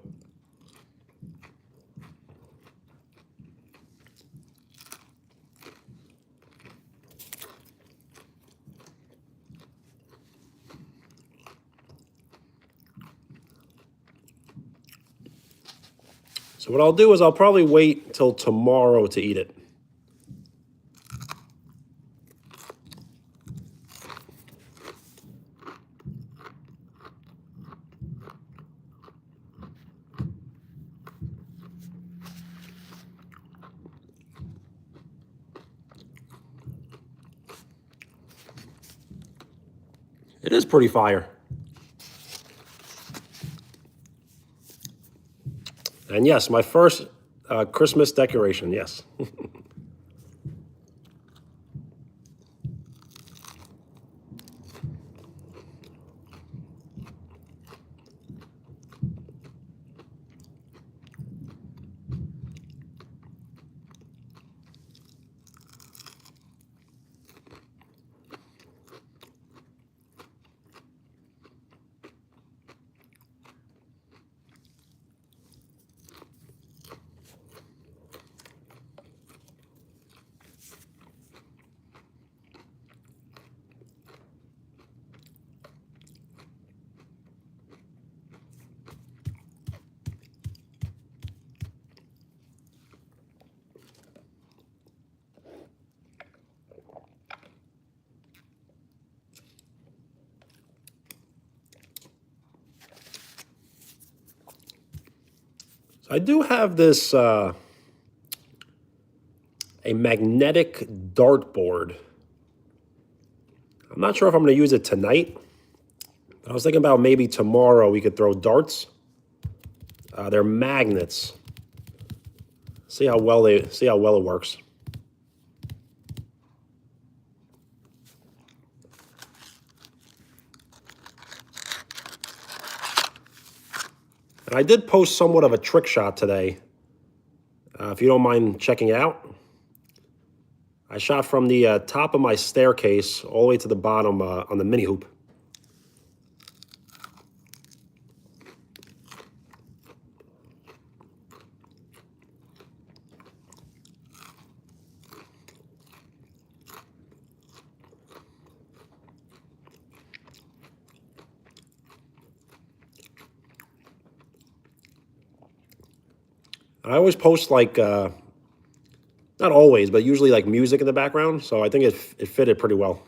So what I'll do is I'll probably wait till tomorrow to eat it. It is pretty fire. And yes, my first Christmas decoration, yes. I do have this a magnetic dartboard. I'm not sure if I'm going to use it tonight, but I was thinking about maybe tomorrow we could throw darts. They're magnets. See how well it works. And I did post somewhat of a trick shot today. If you don't mind checking it out. I shot from the top of my staircase all the way to the bottom on the mini hoop. I always post like, not always, but usually like music in the background. So I think it fitted pretty well.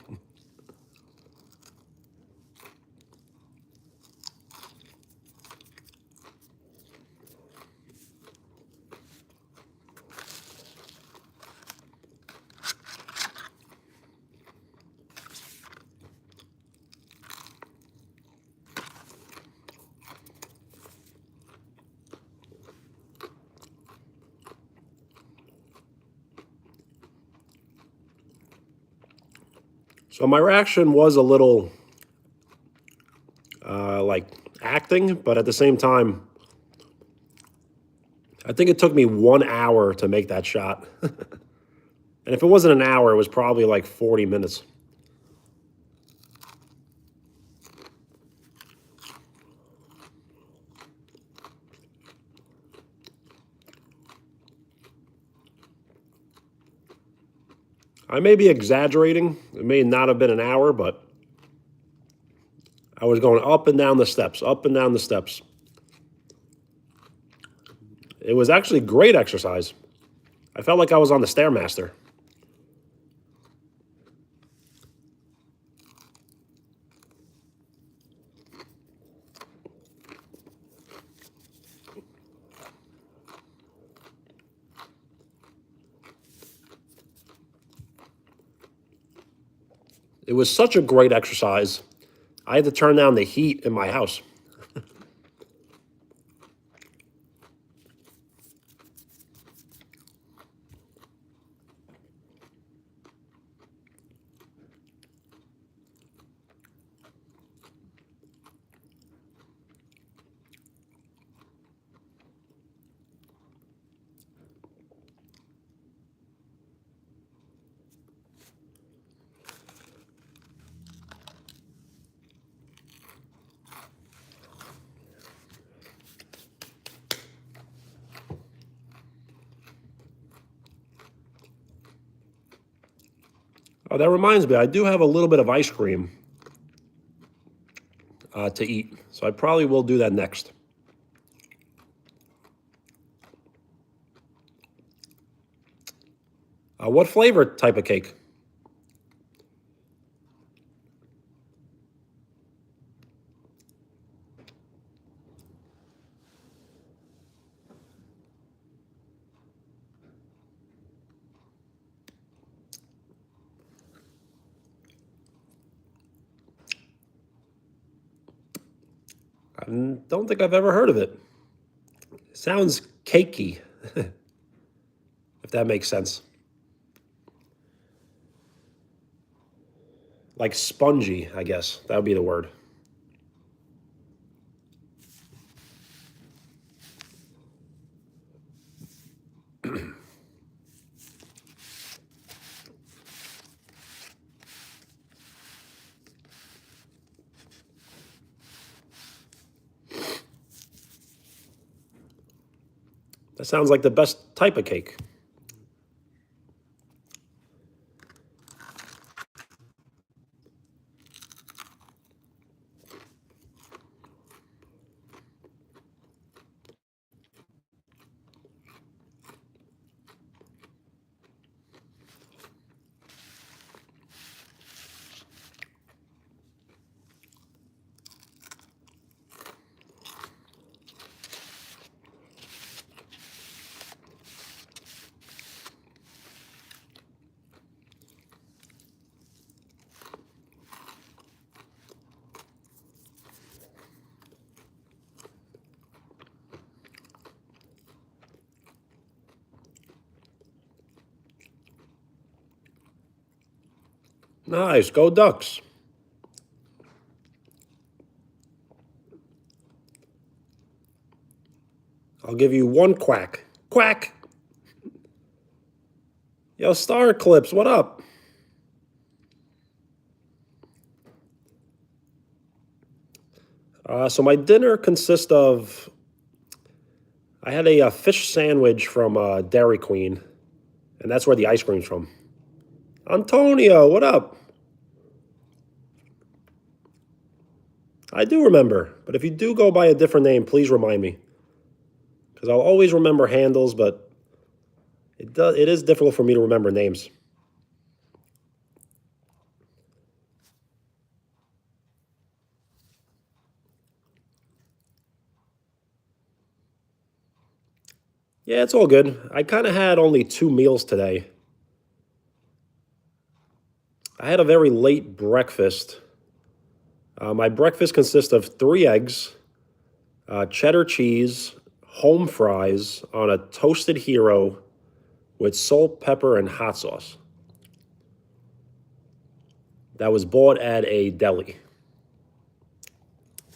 So my reaction was a little like acting, but at the same time, I think it took me 1 hour to make that shot. And if it wasn't an hour, it was probably like 40 minutes. I may be exaggerating. It may not have been an hour, but I was going up and down the steps, up and down the steps. It was actually great exercise. I felt like I was on the Stairmaster. It was such a great exercise. I had to turn down the heat in my house. Oh, that reminds me, I do have a little bit of ice cream to eat, so I probably will do that next. What flavor type of cake? I don't think I've ever heard of it. Sounds cakey, if that makes sense. Like spongy, I guess. That would be the word. That sounds like the best type of cake. Nice, go Ducks. I'll give you one quack. Quack! Yo, Star Eclipse, what up? So my dinner consists of, I had a fish sandwich from Dairy Queen, and that's where the ice cream's from. Antonio, what up? I do remember, but if you do go by a different name, please remind me, because I'll always remember handles, but it is difficult for me to remember names. Yeah, it's all good. I kind of had only 2 meals today. I had a very late breakfast. My breakfast consists of 3 eggs, cheddar cheese, home fries on a toasted hero with salt, pepper, and hot sauce. That was bought at a deli.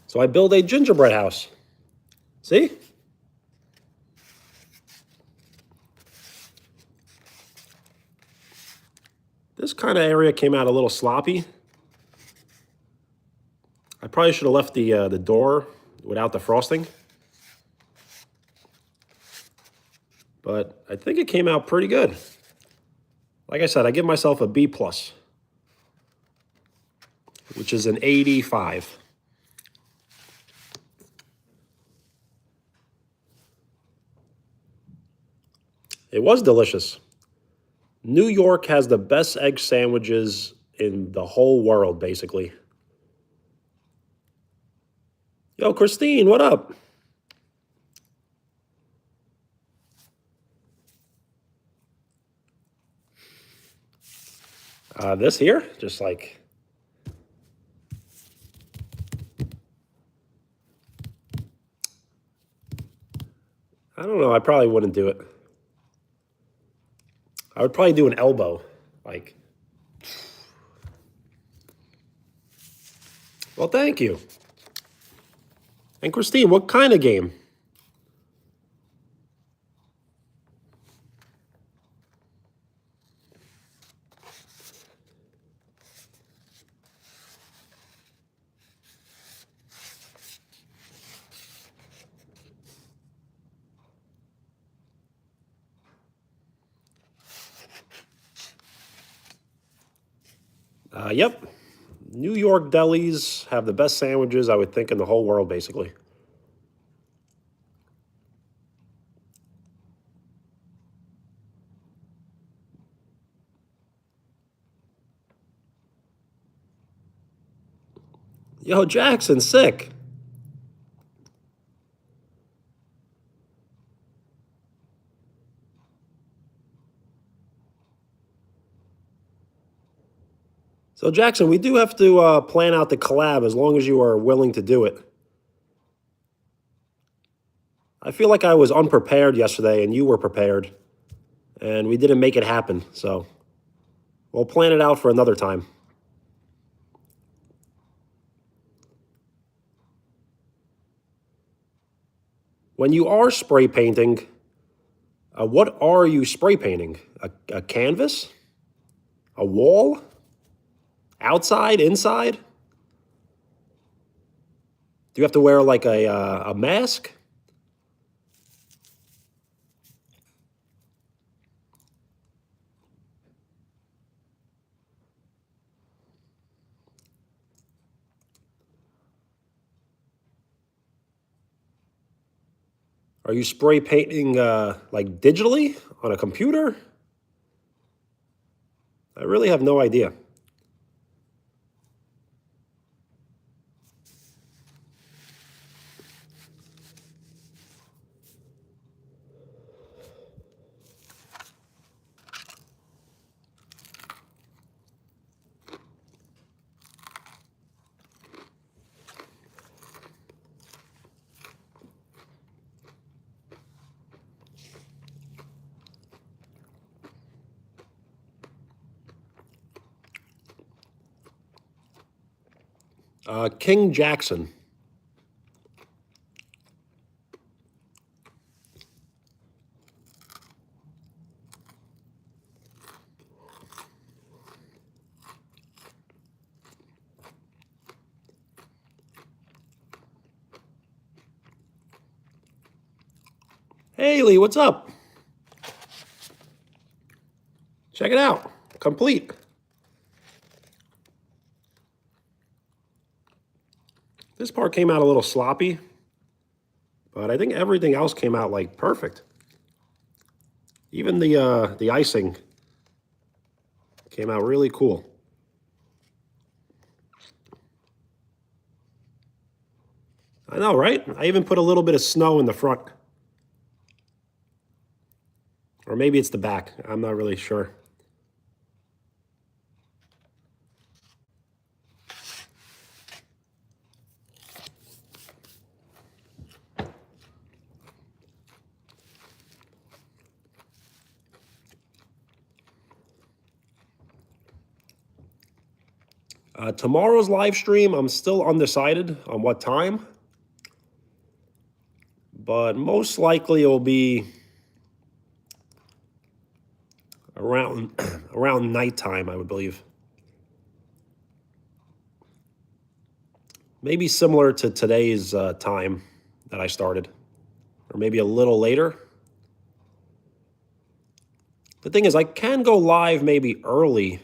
So I built a gingerbread house. See? This kind of area came out a little sloppy. I probably should have left the door without the frosting. But I think it came out pretty good. Like I said, I give myself a B+, which is an 85. It was delicious. New York has the best egg sandwiches in the whole world, basically. Yo, Christine, what up? This here, just like, I don't know, I probably wouldn't do it. I would probably do an elbow, like, well, thank you. And Christine, what kind of game? Yep. New York delis have the best sandwiches, I would think, in the whole world, basically. Yo, Jackson, sick. So, Jackson, we do have to plan out the collab as long as you are willing to do it. I feel like I was unprepared yesterday and you were prepared, and we didn't make it happen. So, we'll plan it out for another time. When you are spray painting, what are you spray painting? A canvas? A wall? Outside? Inside? Do you have to wear like a mask? Are you spray painting like digitally on a computer? I really have no idea. King Jackson. Haley, what's up? Check it out. Complete. This part came out a little sloppy, but I think everything else came out like perfect. Even the icing came out really cool. I know, right? I even put a little bit of snow in the front. Or maybe it's the back. I'm not really sure. Tomorrow's live stream, I'm still undecided on what time. But most likely it will be around around nighttime, I would believe. Maybe similar to today's time that I started, or maybe a little later. The thing is, I can go live maybe early,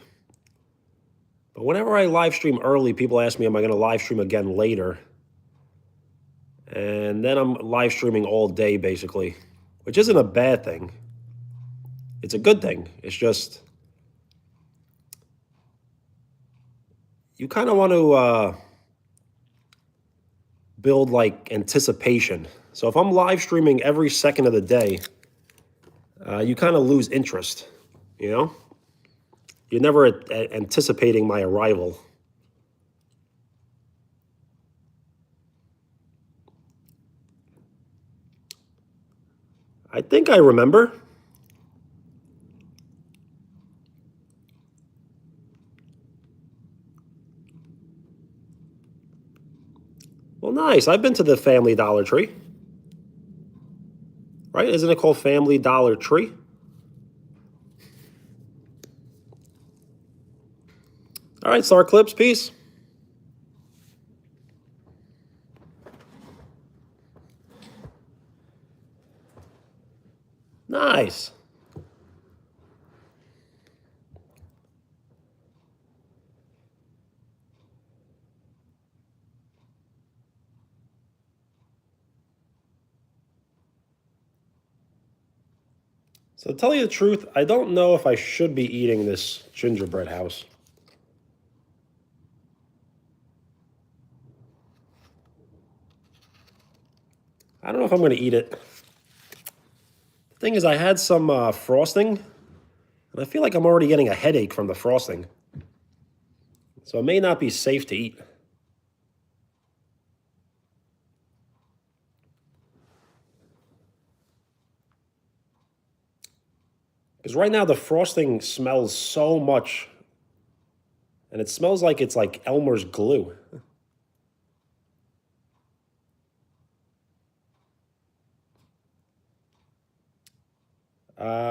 but whenever I live stream early, people ask me, am I going to live stream again later? And then I'm live streaming all day, basically, which isn't a bad thing. It's a good thing. It's just, you kind of want to build like anticipation. So if I'm live streaming every second of the day, you kind of lose interest, you know? You're never anticipating my arrival. I think I remember. Well, nice. I've been to the Family Dollar Tree. Right? Isn't it called Family Dollar Tree? All right, Star Clips, peace. Nice. So to tell you the truth, I don't know if I should be eating this gingerbread house. I don't know if I'm going to eat it. The thing is, I had some frosting, and I feel like I'm already getting a headache from the frosting. So it may not be safe to eat. Because right now the frosting smells so much, and it smells like it's like Elmer's glue.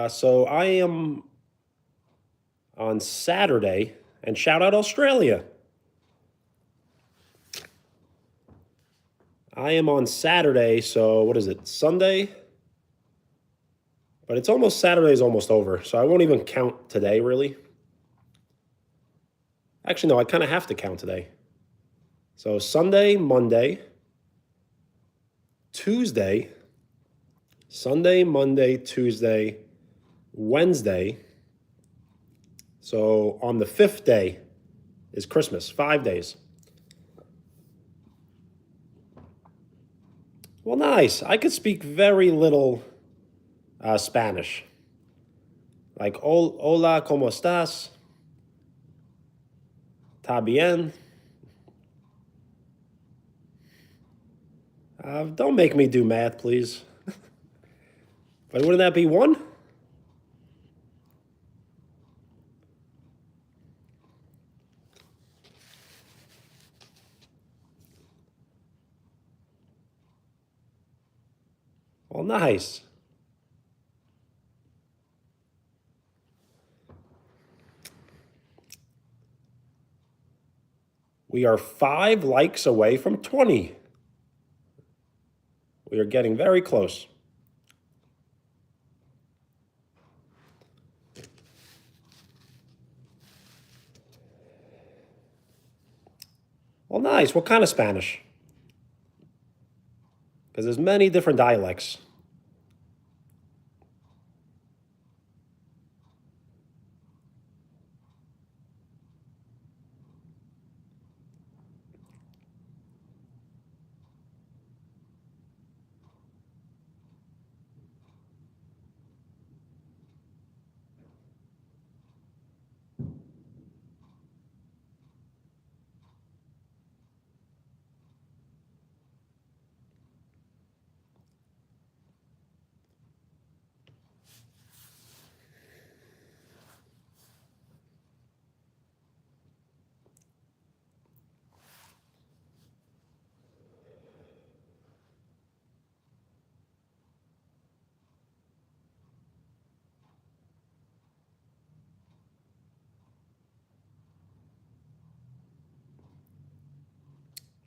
So I am on Saturday, and shout out Australia. I am on Saturday, so what is it, Sunday? But it's almost, Saturday is almost over, so I won't even count today, really. Actually, no, I kind of have to count today. So Sunday, Monday, Tuesday, Sunday, Monday, Tuesday, Wednesday. So on the 5th day is Christmas, 5 days. Well, nice. I could speak very little Spanish. Like, hola, ¿cómo estás? ¿Está bien? Don't make me do math, please. But wouldn't that be one? Well, nice. We are 5 likes away from 20. We are getting very close. Well, nice. What kind of Spanish? Because there's many different dialects.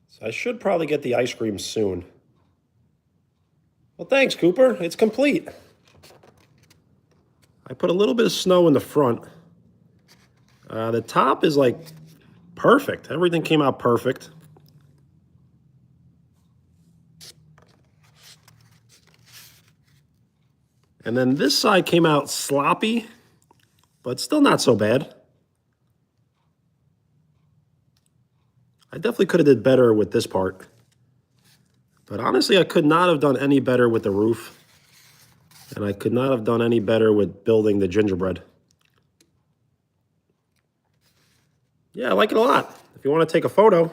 So I should probably get the ice cream soon. Well, thanks, Cooper. It's complete. I put a little bit of snow in the front. The top is like perfect. Everything came out perfect. And then this side came out sloppy, but still not so bad. I definitely could have did better with this part. But honestly, I could not have done any better with the roof. And I could not have done any better with building the gingerbread. Yeah, I like it a lot. If you want to take a photo.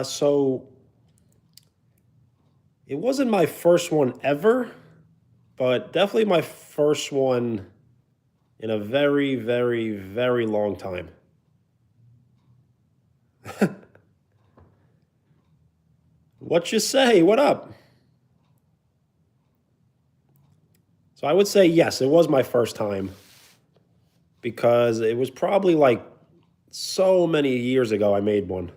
So it wasn't my first one ever, but definitely my first one in a very, very, very long time. What you say? What up? So I would say yes, it was my first time because it was probably like so many years ago I made one.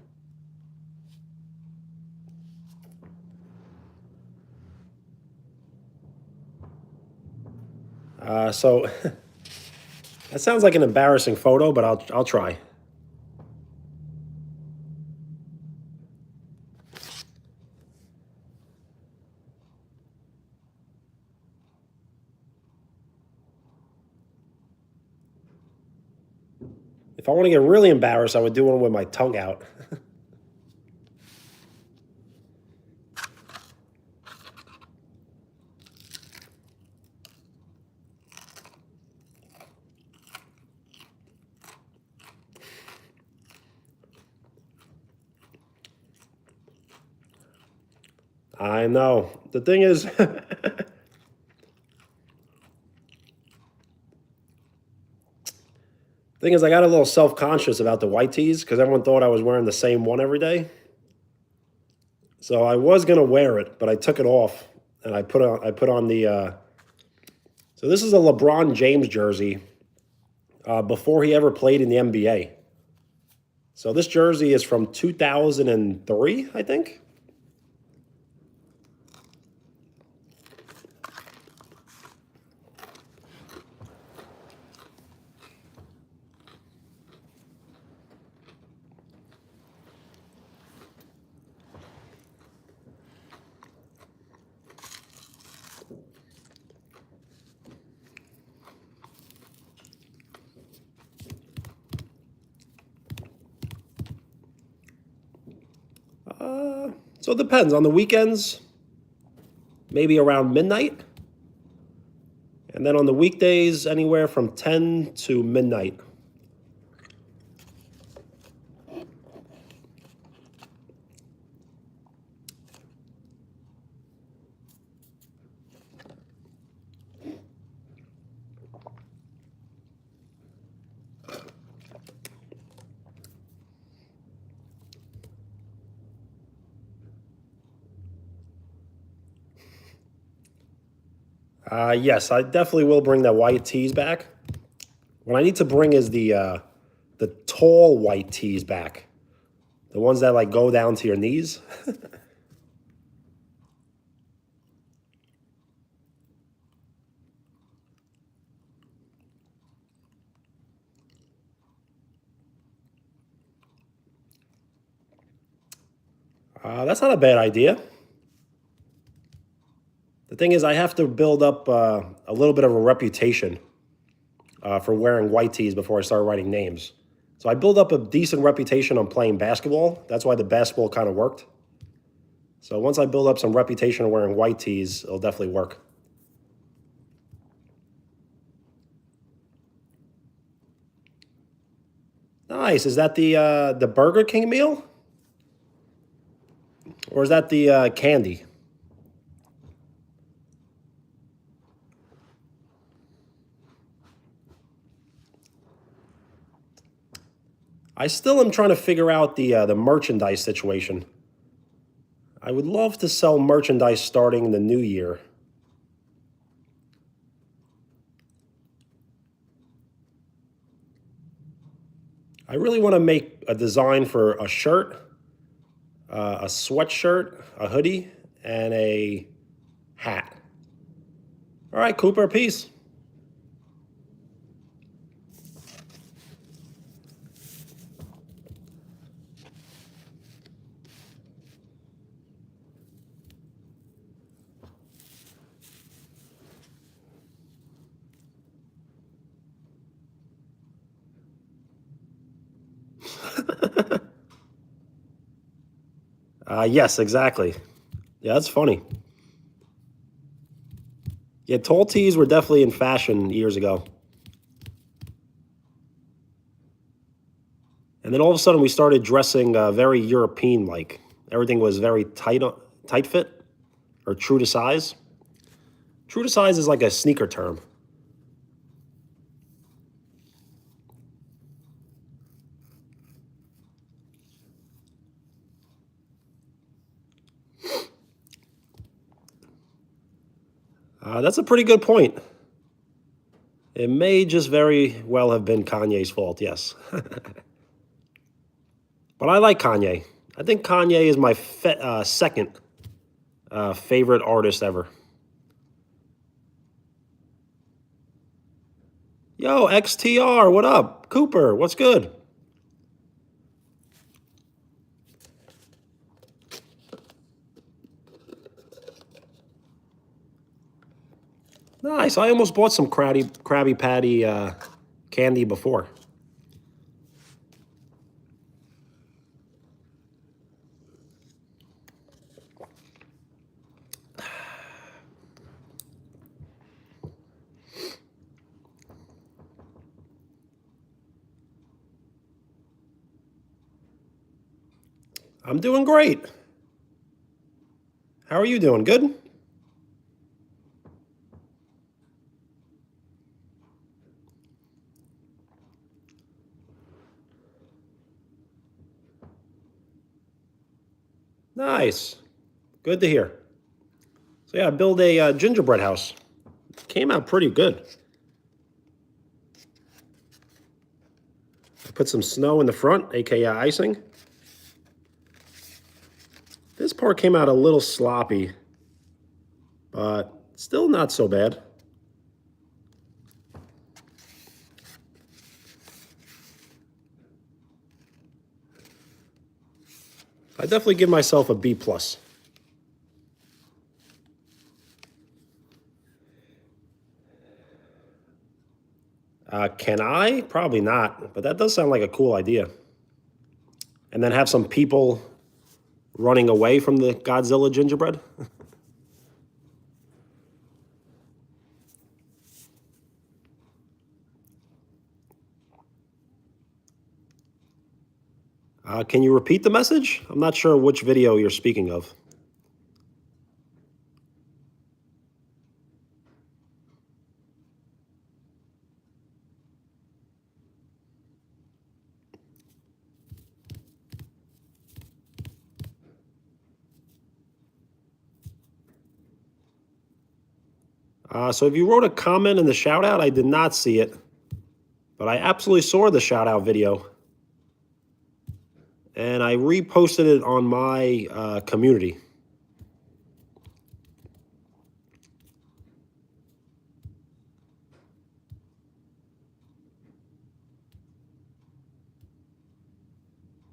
So that sounds like an embarrassing photo, but I'll try. If I want to get really embarrassed, I would do one with my tongue out. I know. The thing is, I got a little self-conscious about the white tees because everyone thought I was wearing the same one every day. So I was gonna wear it, but I took it off and I put on the. So this is a LeBron James jersey before he ever played in the NBA. So this jersey is from 2003, I think. So it depends. On the weekends, maybe around midnight. And then on the weekdays, anywhere from 10 to midnight. Yes, I definitely will bring the white tees back What I need to bring is the tall white tees back. The ones that like go down to your knees. That's not a bad idea. The thing is, I have to build up a little bit of a reputation for wearing white tees before I start writing names. So I build up a decent reputation on playing basketball. That's why the basketball kind of worked. So once I build up some reputation of wearing white tees, it'll definitely work. Nice. Is that the Burger King meal? Or is that the candy? I still am trying to figure out the merchandise situation. I would love to sell merchandise starting the new year. I really want to make a design for a shirt, a sweatshirt, a hoodie, and a hat. All right, Cooper, peace. Yes, exactly. Yeah, that's funny. Yeah, tall tees were definitely in fashion years ago. And then all of a sudden we started dressing very European-like. Everything was very tight fit, or true to size. True to size is like a sneaker term. That's a pretty good point. It may just very well have been Kanye's fault, yes. But I like Kanye. I think Kanye is my second favorite artist ever. Yo, XTR, what up? Cooper, what's good? Nice. I almost bought some Krabby Patty candy before. I'm doing great. How are you doing? Good? Nice. Good to hear. So yeah, build a gingerbread house. Came out pretty good. I put some snow in the front, aka icing. This part came out a little sloppy, but still not so bad. I definitely give myself a B plus. Can I? Probably not, but that does sound like a cool idea. And then have some people running away from the Godzilla gingerbread. Can you repeat the message? I'm not sure which video you're speaking of. So if you wrote a comment in the shout out, I did not see it. But I absolutely saw the shout out video, and I reposted it on my community.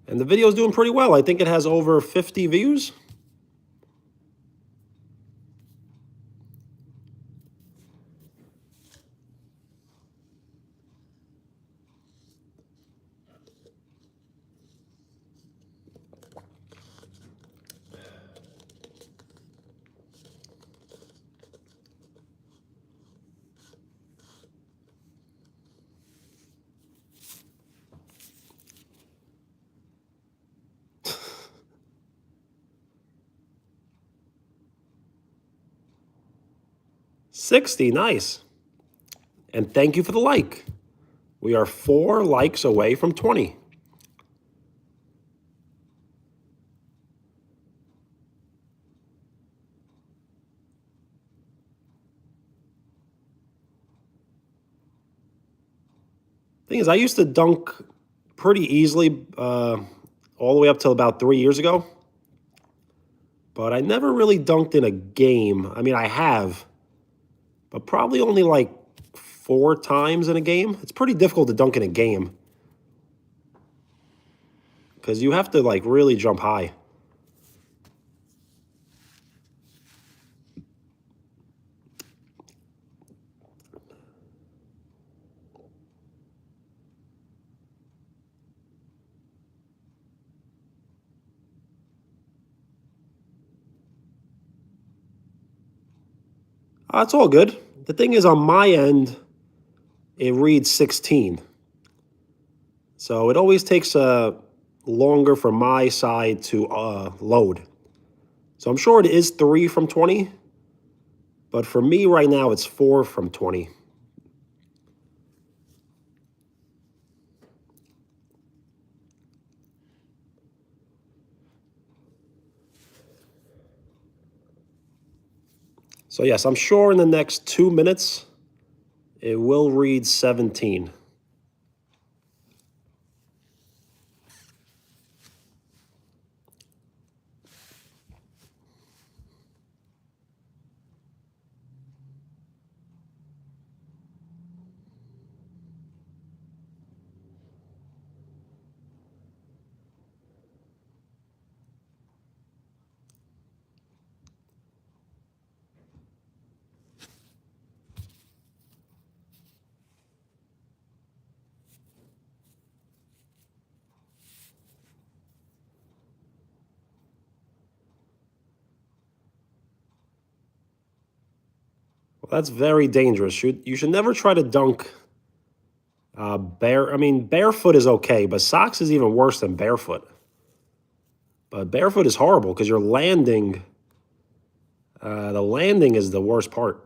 And the video is doing pretty well. I think it has over 50 views. $60, nice. And thank you for the like. We are 4 likes away from 20. Thing is, I used to dunk pretty easily all the way up till about 3 years ago. But I never really dunked in a game. I mean, I have, but probably only like 4 times in a game. It's pretty difficult to dunk in a game because you have to like really jump high. It's all good. The thing is, on my end, it reads 16. So it always takes longer for my side to load. So I'm sure it is 3 from 20. But for me right now, it's 4 from 20. So yes, I'm sure in the next 2 minutes, it will read 17. Well, that's very dangerous. You should never try to dunk barefoot is okay, but socks is even worse than barefoot. But barefoot is horrible because you're landing. The landing is the worst part.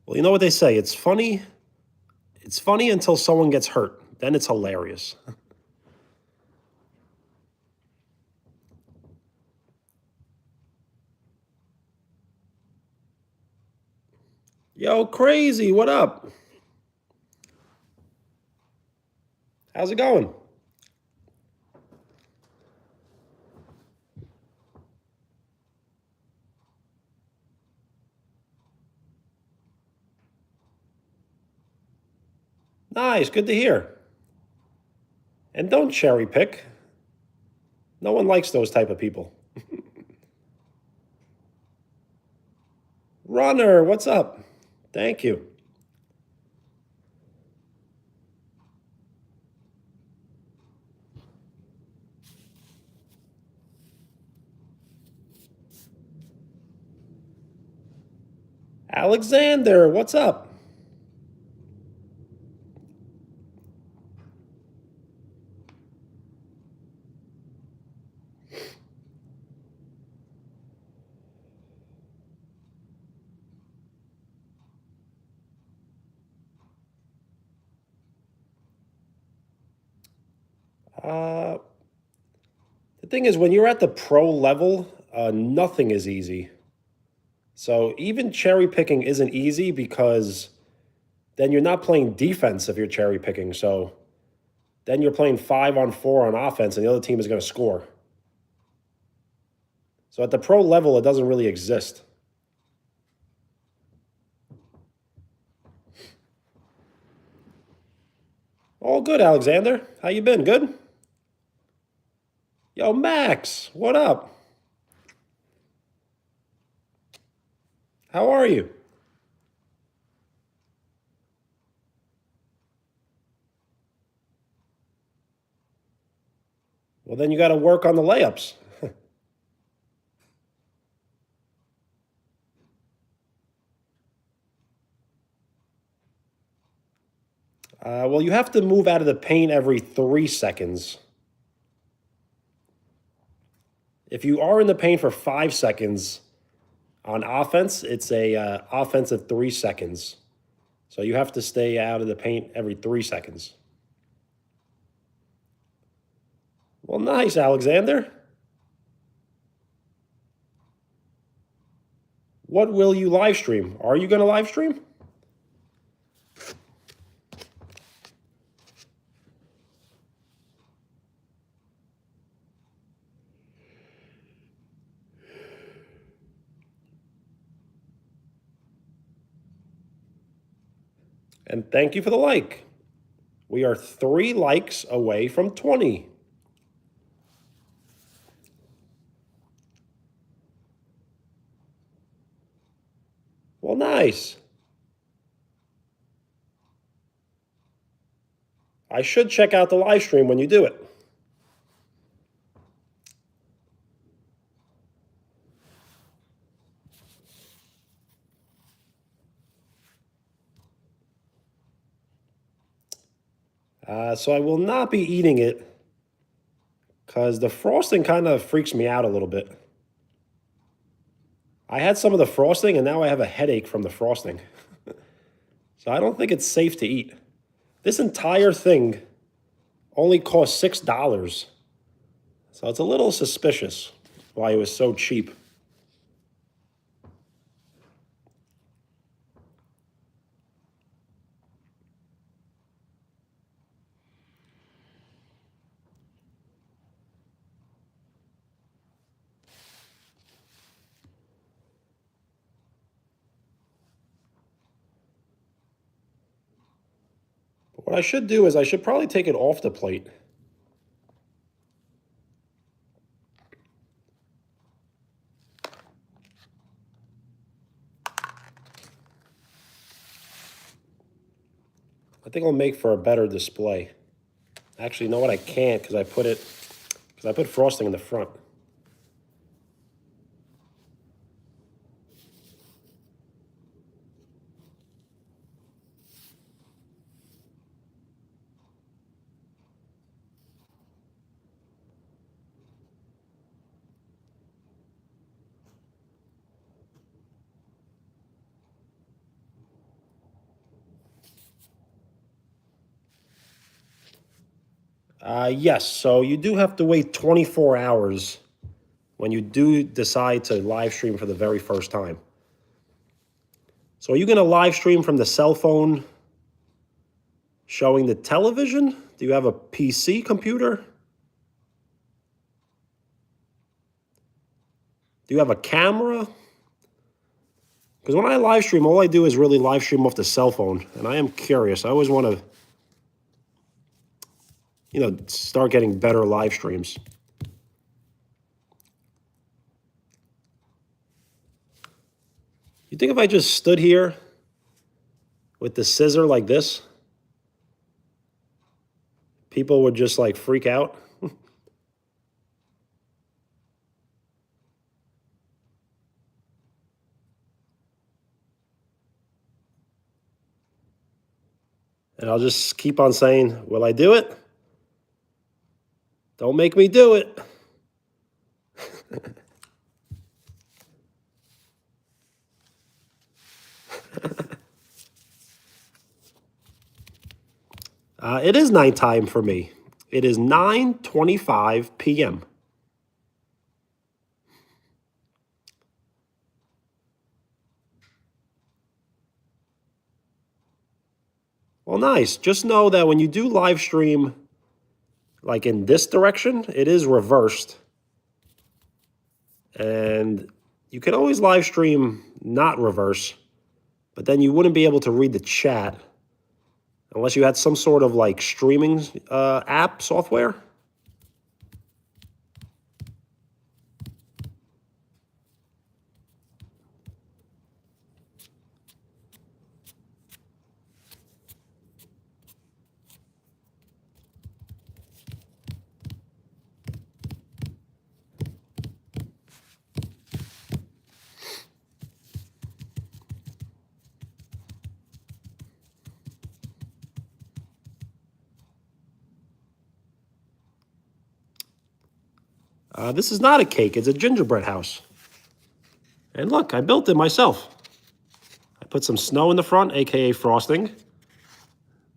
Well, you know what they say. It's funny. It's funny until someone gets hurt. Then it's hilarious. Yo, crazy. What up? How's it going? Nice. Good to hear. And don't cherry pick. No one likes those type of people. Runner, what's up? Thank you. Alexander, what's up? The thing is, when you're at the pro level, nothing is easy. So even cherry picking isn't easy because then you're not playing defense if you're cherry picking. So then you're playing 5-on-4 on offense and the other team is going to score. So at the pro level, it doesn't really exist. All good, Alexander. How you been? Good? Yo, Max, what up? How are you? Well, then you got to work on the layups. Well, you have to move out of the paint every 3 seconds. If you are in the paint for 5 seconds on offense, it's a offensive 3 seconds. So you have to stay out of the paint every 3 seconds. Well, nice, Alexander. What will you live stream? Are you going to live stream? And thank you for the like. We are 3 likes away from 20. Well, nice. I should check out the live stream when you do it. So I will not be eating it because the frosting kind of freaks me out a little bit. I had some of the frosting and now I have a headache from the frosting. So I don't think it's safe to eat. This entire thing only cost $6. So it's a little suspicious why it was so cheap. What I should do is I should probably take it off the plate. I think it'll make for a better display. Actually, you know what? I can't because I put frosting in the front. Yes, so you do have to wait 24 hours when you do decide to live stream for the very first time. So are you going to live stream from the cell phone showing the television? Do you have a PC computer? Do you have a camera? Because when I live stream, all I do is really live stream off the cell phone, and I am curious. I always want to, start getting better live streams. You think if I just stood here with the scissor like this, people would just like freak out? And I'll just keep on saying, will I do it? Don't make me do it. It is nighttime for me. It is 9:25 p.m. Well, nice. Just know that when you do live stream, like in this direction, it is reversed. And you can always live stream not reverse, but then you wouldn't be able to read the chat unless you had some sort of like streaming app software. This is not a cake, it's a gingerbread house. And look, I built it myself. I put some snow in the front, aka frosting.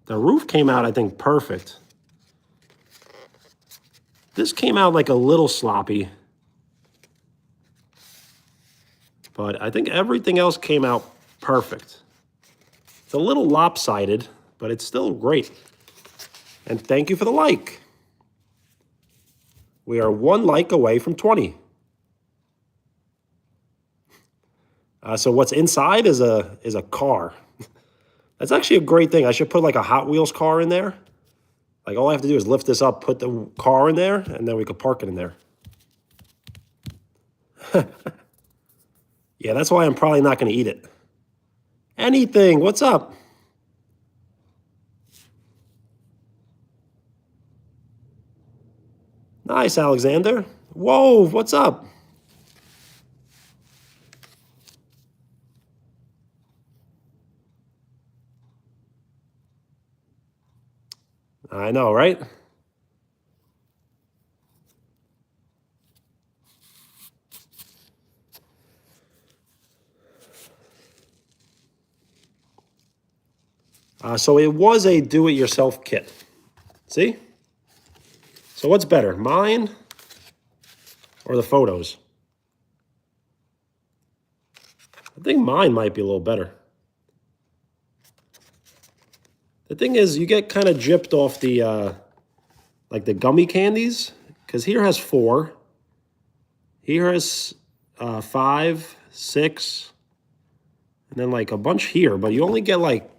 The roof came out, I think, perfect. This came out like a little sloppy, but I think everything else came out perfect. It's a little lopsided, but it's still great. And thank you for the like. We are 1 like away from 20. So what's inside is a car. That's actually a great thing. I should put like a Hot Wheels car in there. Like all I have to do is lift this up, put the car in there, and then we could park it in there. Yeah, that's why I'm probably not going to eat it. Anything, what's up? Nice, Alexander. Whoa, what's up? I know, right? So it was a do-it-yourself kit. See? So what's better, mine or the photos? I think mine might be a little better. The thing is, you get kind of gypped off the, like the gummy candies, because here has 4. Here has 5, 6, and then like a bunch here, but you only get like,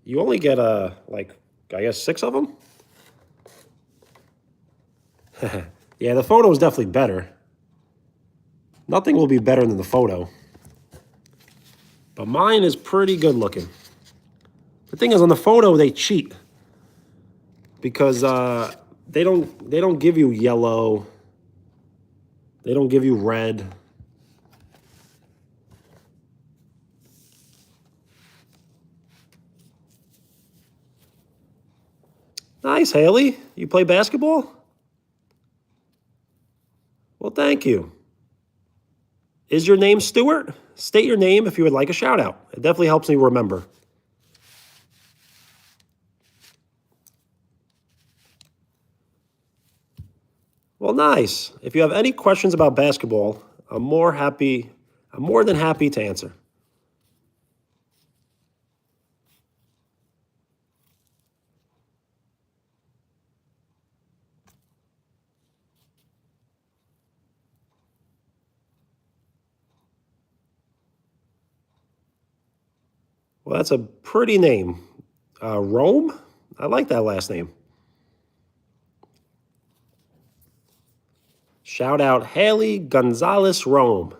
like, I guess 6 of them? Yeah, the photo is definitely better. Nothing will be better than the photo. But mine is pretty good looking. The thing is, on the photo, they cheat. Because they don't give you yellow. They don't give you red. Nice, Haley. You play basketball? Well, thank you. Is your name Stuart? State your name if you would like a shout out. It definitely helps me remember. Well, nice. If you have any questions about basketball, I'm more than happy to answer. Well, that's a pretty name. Rome? I like that last name. Shout out Haley Gonzalez Rome.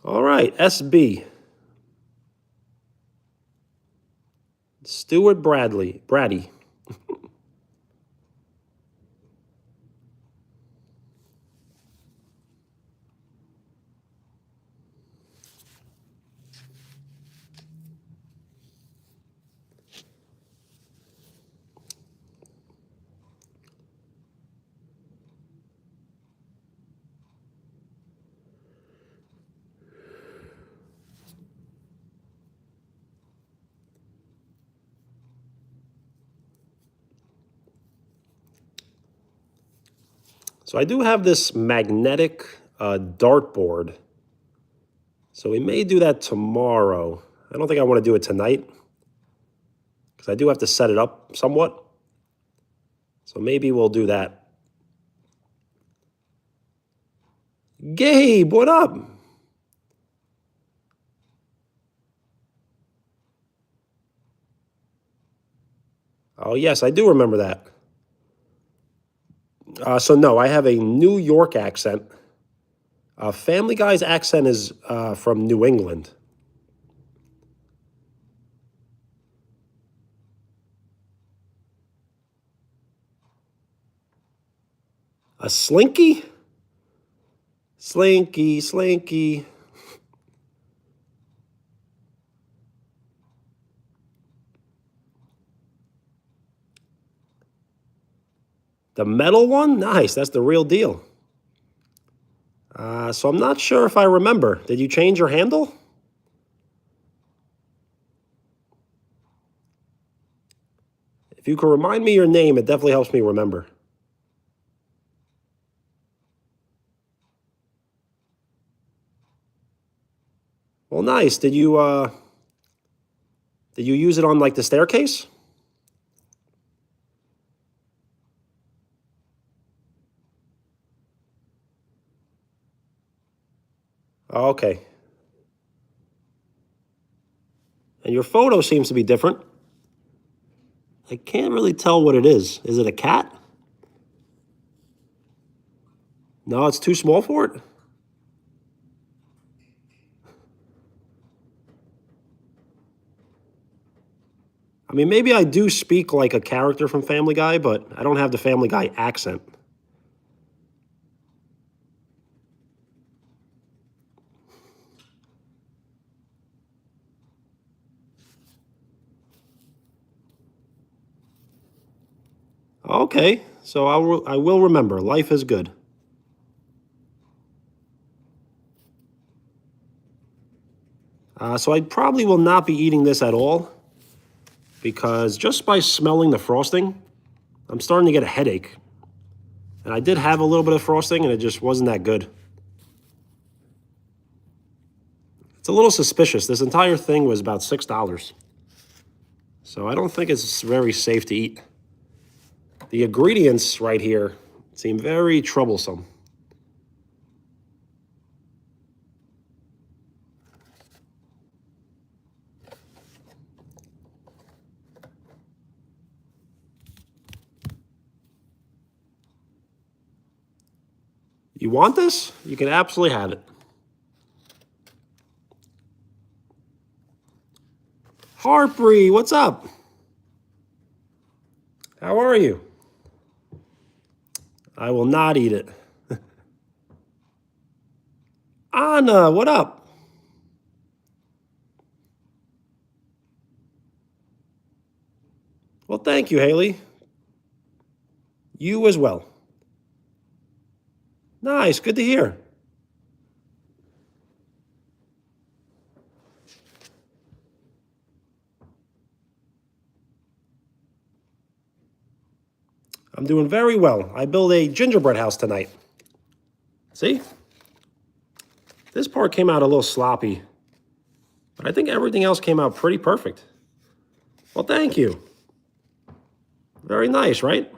All right, SB. Stuart Brady. So I do have this magnetic dartboard. So we may do that tomorrow. I don't think I want to do it tonight because I do have to set it up somewhat. So maybe we'll do that. Gabe, what up? Oh, yes, I do remember that. So no, I have a New York accent. Family Guy's accent is from New England. A Slinky? Slinky, Slinky. The metal one? Nice, that's the real deal. So I'm not sure if I remember. Did you change your handle? If you could remind me your name, it definitely helps me remember. Well, nice. Did you use it on like the staircase? Oh, okay. And your photo seems to be different. I can't really tell what it is. Is it a cat? No, it's too small for it? I mean, maybe I do speak like a character from Family Guy, but I don't have the Family Guy accent. Okay, so I will remember. Life is good. So I probably will not be eating this at all because just by smelling the frosting, I'm starting to get a headache. And I did have a little bit of frosting and it just wasn't that good. It's a little suspicious. This entire thing was about $6. So I don't think it's very safe to eat. The ingredients right here seem very troublesome. You want this? You can absolutely have it. Harpreet, what's up? How are you? I will not eat it. Anna, what up? Well, thank you, Haley. You as well. Nice, good to hear. I'm doing very well. I built a gingerbread house tonight. See? This part came out a little sloppy, but I think everything else came out pretty perfect. Well, thank you. Very nice, right?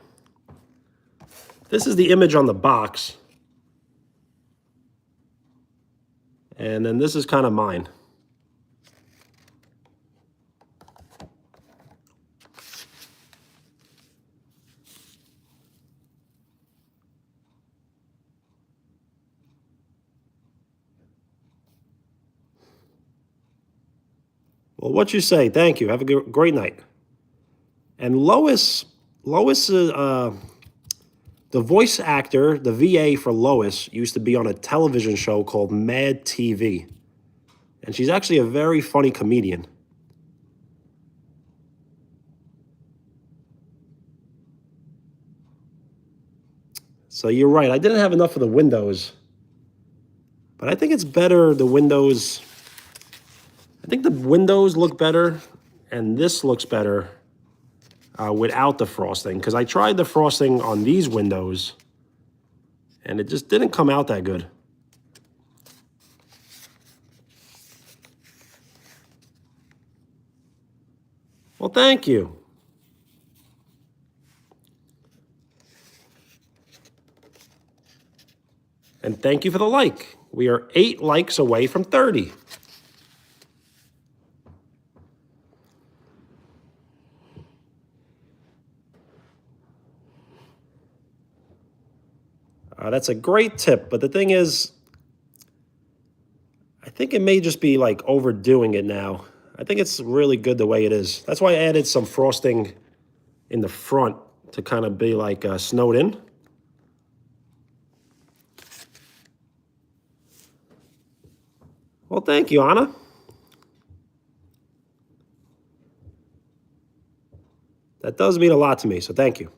This is the image on the box. And then this is kind of mine. Well, what you say? Thank you. Have a great night. And Lois, the voice actor, the VA for Lois, used to be on a television show called Mad TV. And she's actually a very funny comedian. So you're right. I didn't have enough of the windows. But I think it's better, the windows. I think the windows look better, and this looks better without the frosting. Because I tried the frosting on these windows, and it just didn't come out that good. Well, thank you. And thank you for the like. We are 8 likes away from 30. That's a great tip, but the thing is, I think it may just be like overdoing it now. I think it's really good the way it is. That's why I added some frosting in the front to kind of be like snowed in. Well, thank you, Anna. That does mean a lot to me, so thank you.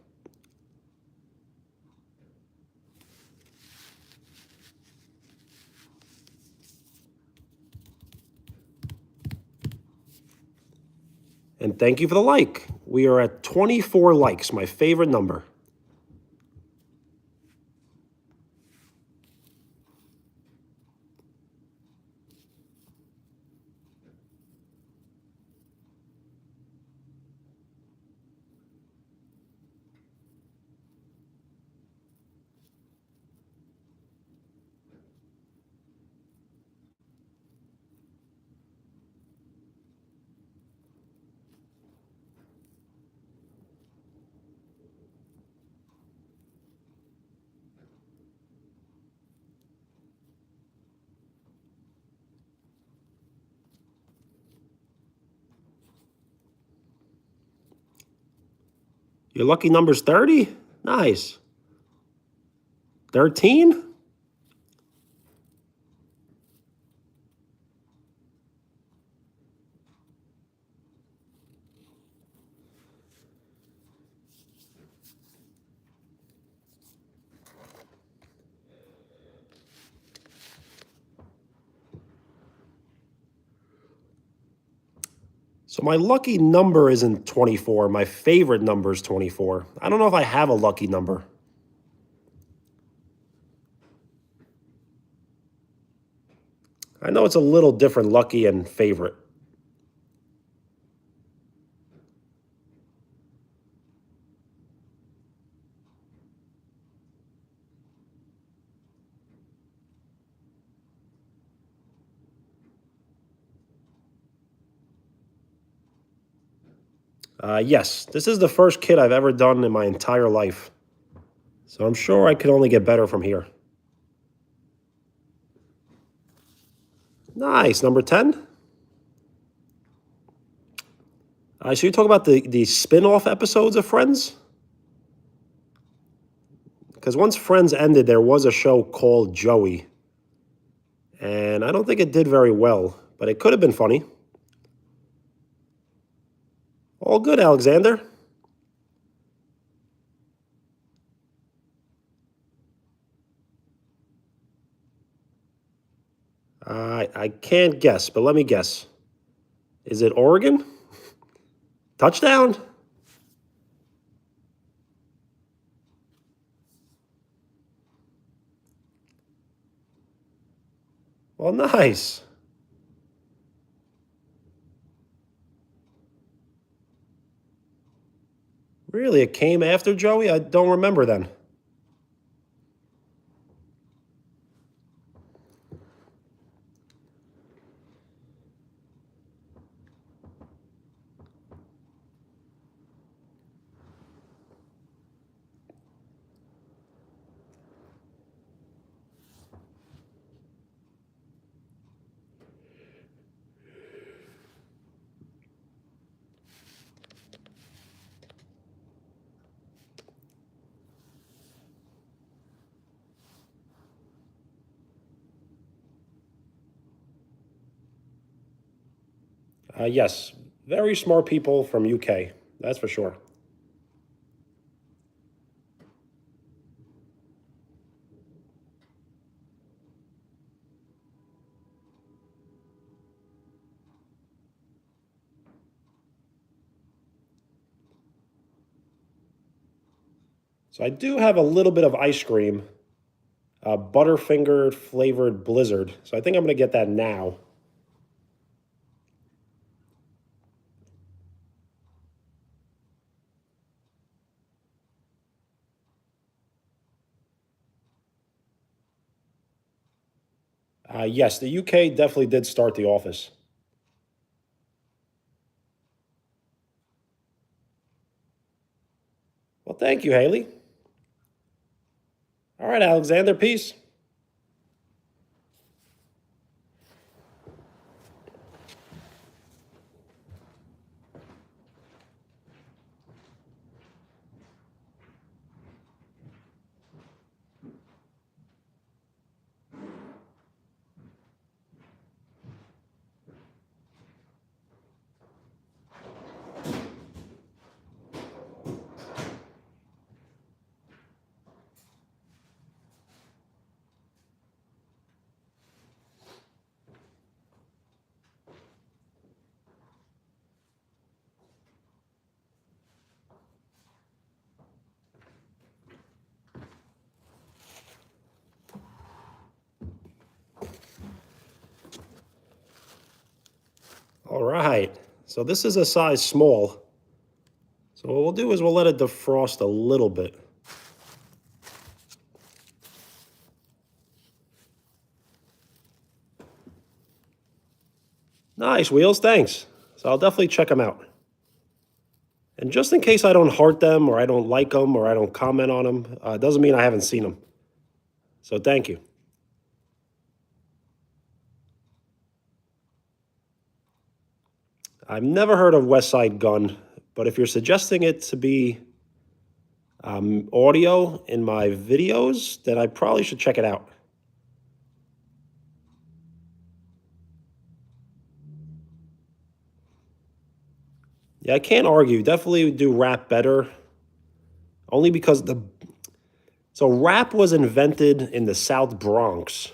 And thank you for the like. We are at 24 likes, my favorite number. Your lucky number's 30? Nice. 13? So my lucky number isn't 24. My favorite number is 24. I don't know if I have a lucky number. I know it's a little different, lucky and favorite. Yes, this is the first kit I've ever done in my entire life. So I'm sure I could only get better from here. Nice, number 10. Should we talk about the spin-off episodes of Friends? Because once Friends ended, there was a show called Joey. And I don't think it did very well, but it could have been funny. All good, Alexander. I can't guess, but let me guess. Is it Oregon? Touchdown? Well, nice. Really, it came after Joey? I don't remember then. Yes, very smart people from UK, that's for sure. So I do have a little bit of ice cream Butterfinger flavored Blizzard. So I think I'm going to get that now. Yes, the UK definitely did start The Office. Well, thank you, Haley. All right, Alexander, peace. All right, so this is a size small. So what we'll do is we'll let it defrost a little bit. Nice, Wheels, thanks. So I'll definitely check them out. And just in case I don't heart them or I don't like them or I don't comment on them, doesn't mean I haven't seen them. So thank you. I've never heard of West Side Gun, but if you're suggesting it to be audio in my videos, then I probably should check it out. Yeah, I can't argue. Definitely do rap better. Only because so rap was invented in the South Bronx.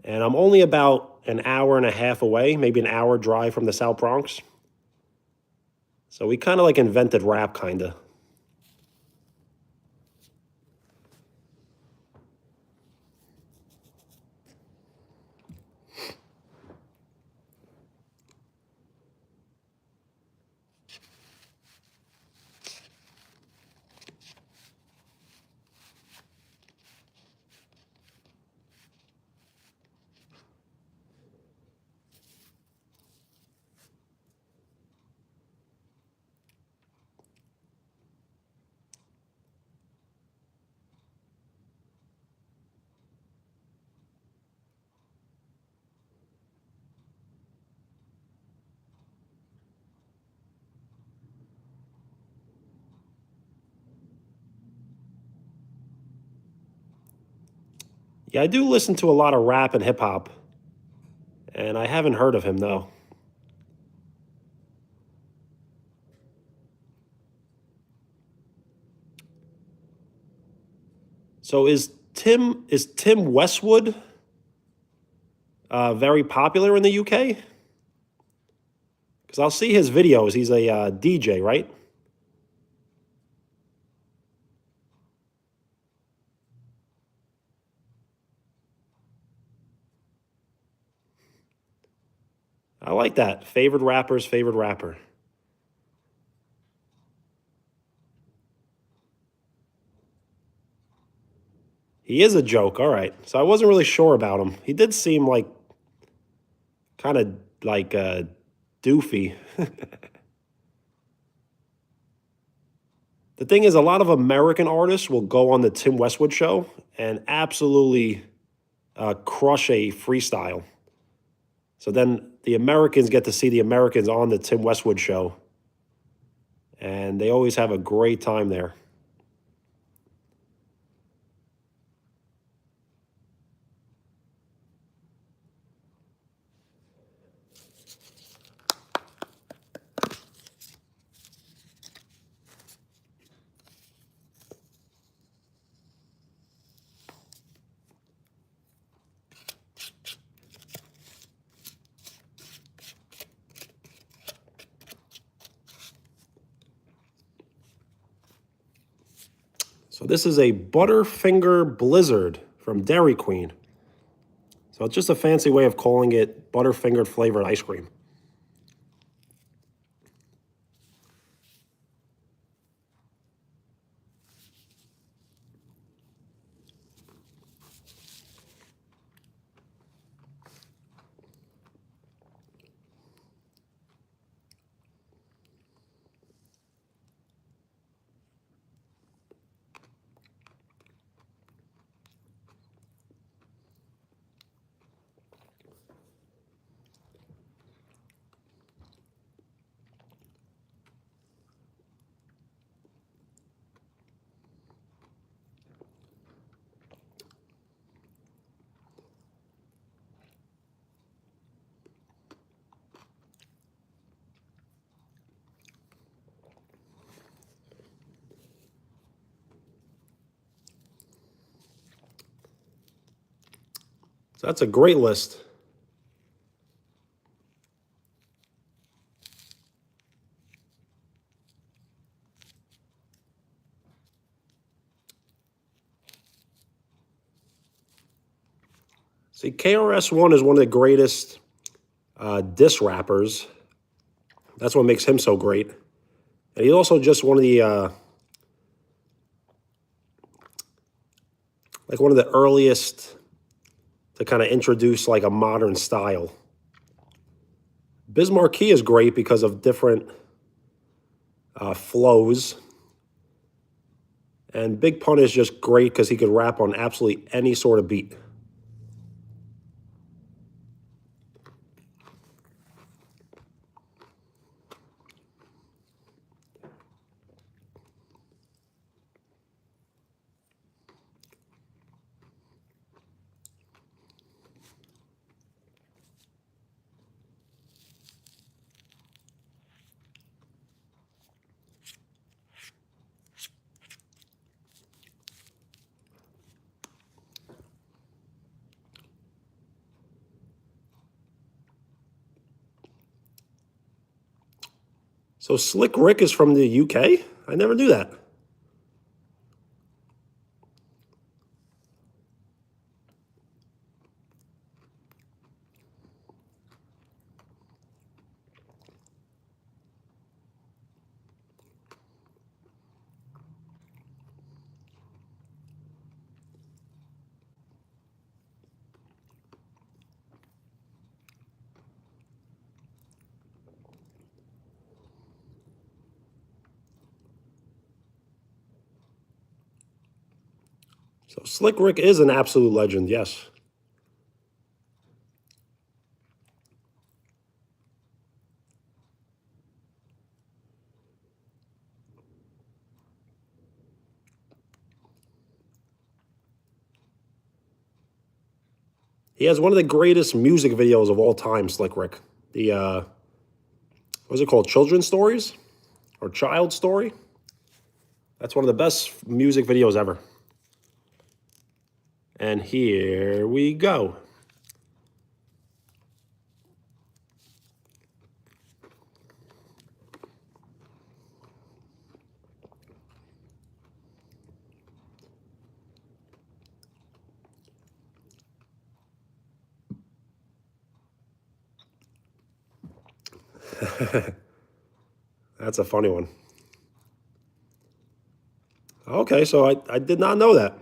And I'm only about an hour and a half away, maybe an hour drive from the South Bronx. So we kind of like invented rap, kind of. Yeah, I do listen to a lot of rap and hip hop. And I haven't heard of him, though. So is Tim Westwood very popular in the UK? Because I'll see his videos. He's a DJ, right? I like that. Favorite rapper's favorite rapper. He is a joke. All right. So I wasn't really sure about him. He did seem like kind of like doofy. The thing is, a lot of American artists will go on the Tim Westwood show and absolutely crush a freestyle. So then the Americans get to see the Americans on the Tim Westwood show. And they always have a great time there. So this is a Butterfinger Blizzard from Dairy Queen. So it's just a fancy way of calling it Butterfingered flavored ice cream. So that's a great list. See, KRS-One is one of the greatest diss rappers. That's what makes him so great. And he's also just one of the like one of the earliest to kind of introduce like a modern style. Biz Markie is great because of different flows. And Big Pun is just great because he could rap on absolutely any sort of beat. So Slick Rick is from the UK? I never knew that. So Slick Rick is an absolute legend, yes. He has one of the greatest music videos of all time, Slick Rick. The, what's it called? Children's Stories? Or Child Story? That's one of the best music videos ever. And here we go. That's a funny one. Okay, so I did not know that.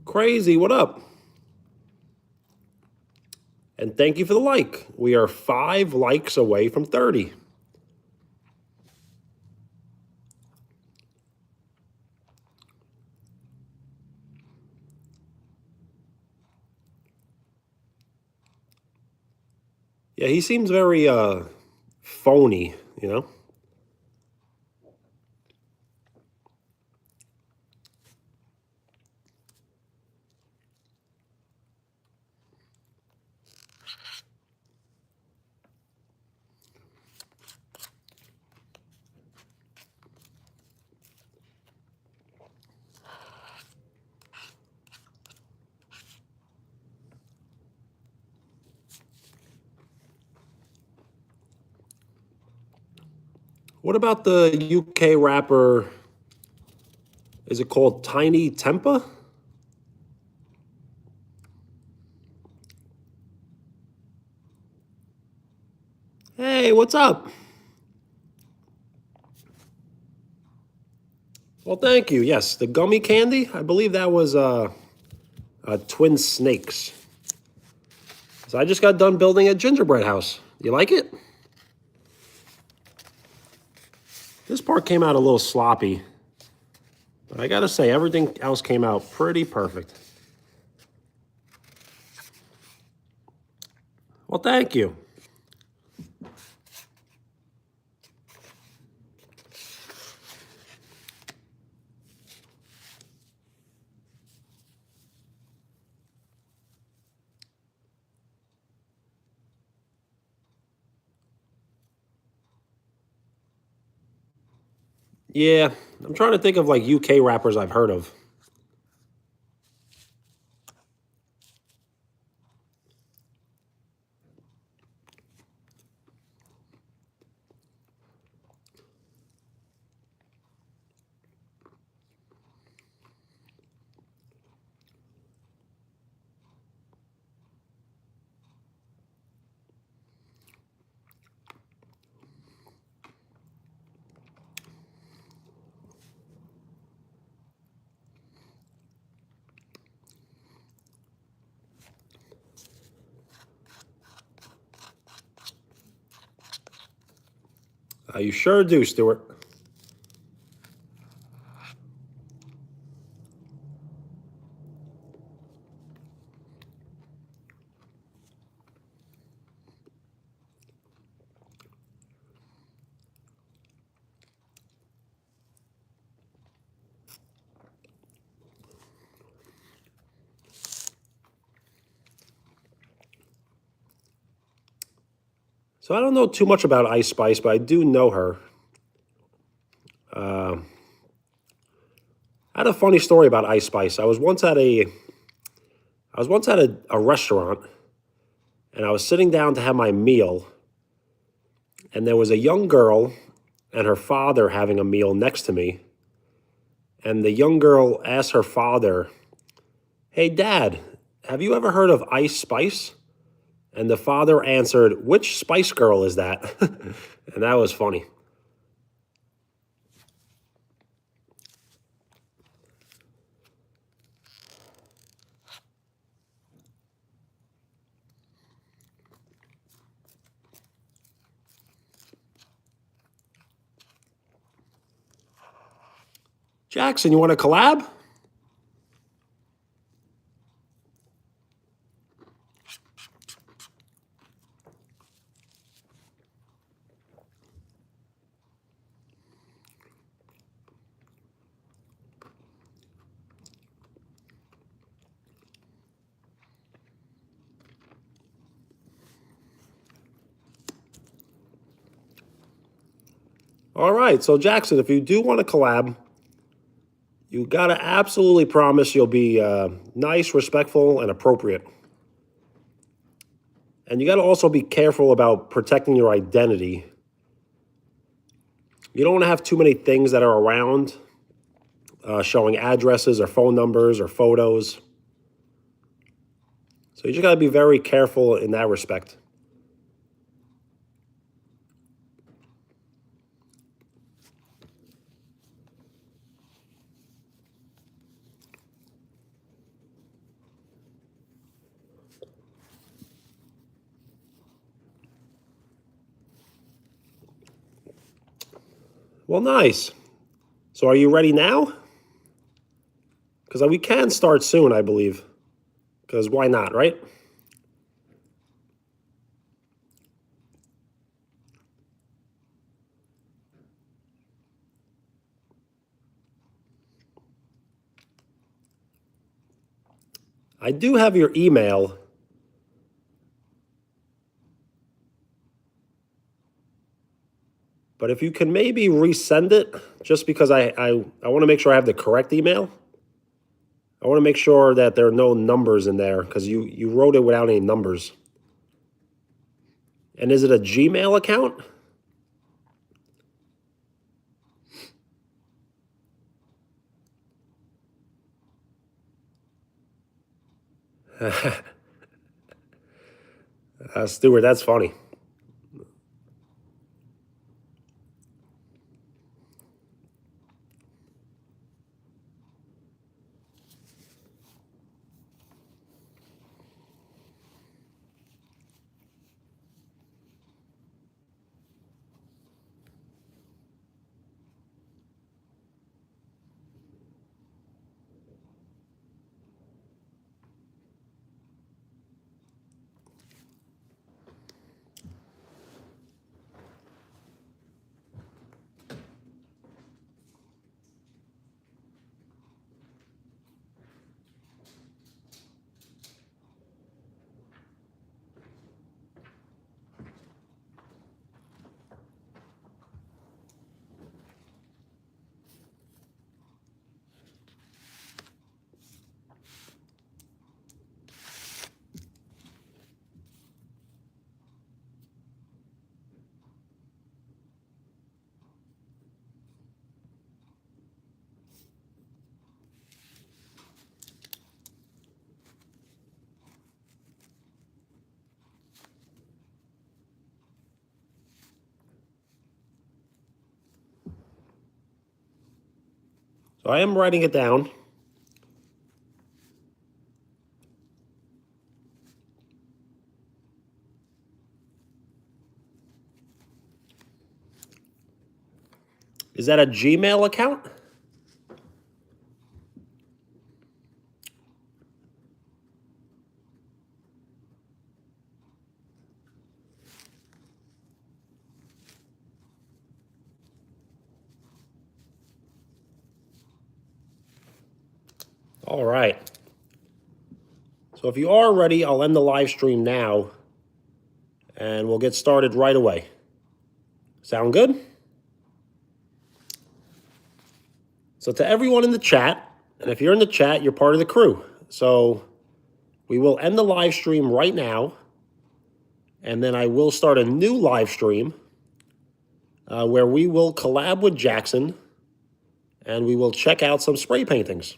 Crazy, what up? And thank you for the like. We are 5 likes away from 30. Yeah, he seems very phony, you know? What about the UK rapper? Is it called Tiny Tempa? Hey, what's up? Well, thank you. Yes, the gummy candy. I believe that was Twin Snakes. So I just got done building a gingerbread house. You like it? This part came out a little sloppy, but I gotta say, everything else came out pretty perfect. Well, thank you. Yeah, I'm trying to think of like UK rappers I've heard of. You sure do, Stuart. So I don't know too much about Ice Spice, but I do know her. I had a funny story about Ice Spice. I was once at a restaurant, and I was sitting down to have my meal, and there was a young girl and her father having a meal next to me. And the young girl asked her father, "Hey, Dad, have you ever heard of Ice Spice?" And the father answered, "Which Spice Girl is that?" And that was funny. Jackson, you want to collab? All right. So, Jackson, if you do want to collab, you got to absolutely promise you'll be nice, respectful, and appropriate. And you got to also be careful about protecting your identity. You don't want to have too many things that are around showing addresses or phone numbers or photos. So you just got to be very careful in that respect. Well, nice. So are you ready now? Because we can start soon, I believe. Because why not, right? I do have your email. But if you can maybe resend it, just because I want to make sure I have the correct email. I want to make sure that there are no numbers in there because you wrote it without any numbers. And is it a Gmail account? Stuart, that's funny. So I am writing it down. Is that a Gmail account? All right. So if you are ready, I'll end the live stream now and we'll get started right away. Sound good? So to everyone in the chat, and if you're in the chat, you're part of the crew. So we will end the live stream right now, and then I will start a new live stream where we will collab with Jackson and we will check out some spray paintings.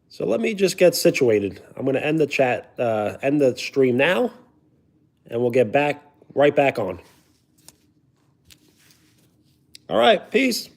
So let me just get situated. I'm going to end the stream now, and we'll get right back on. All right, peace.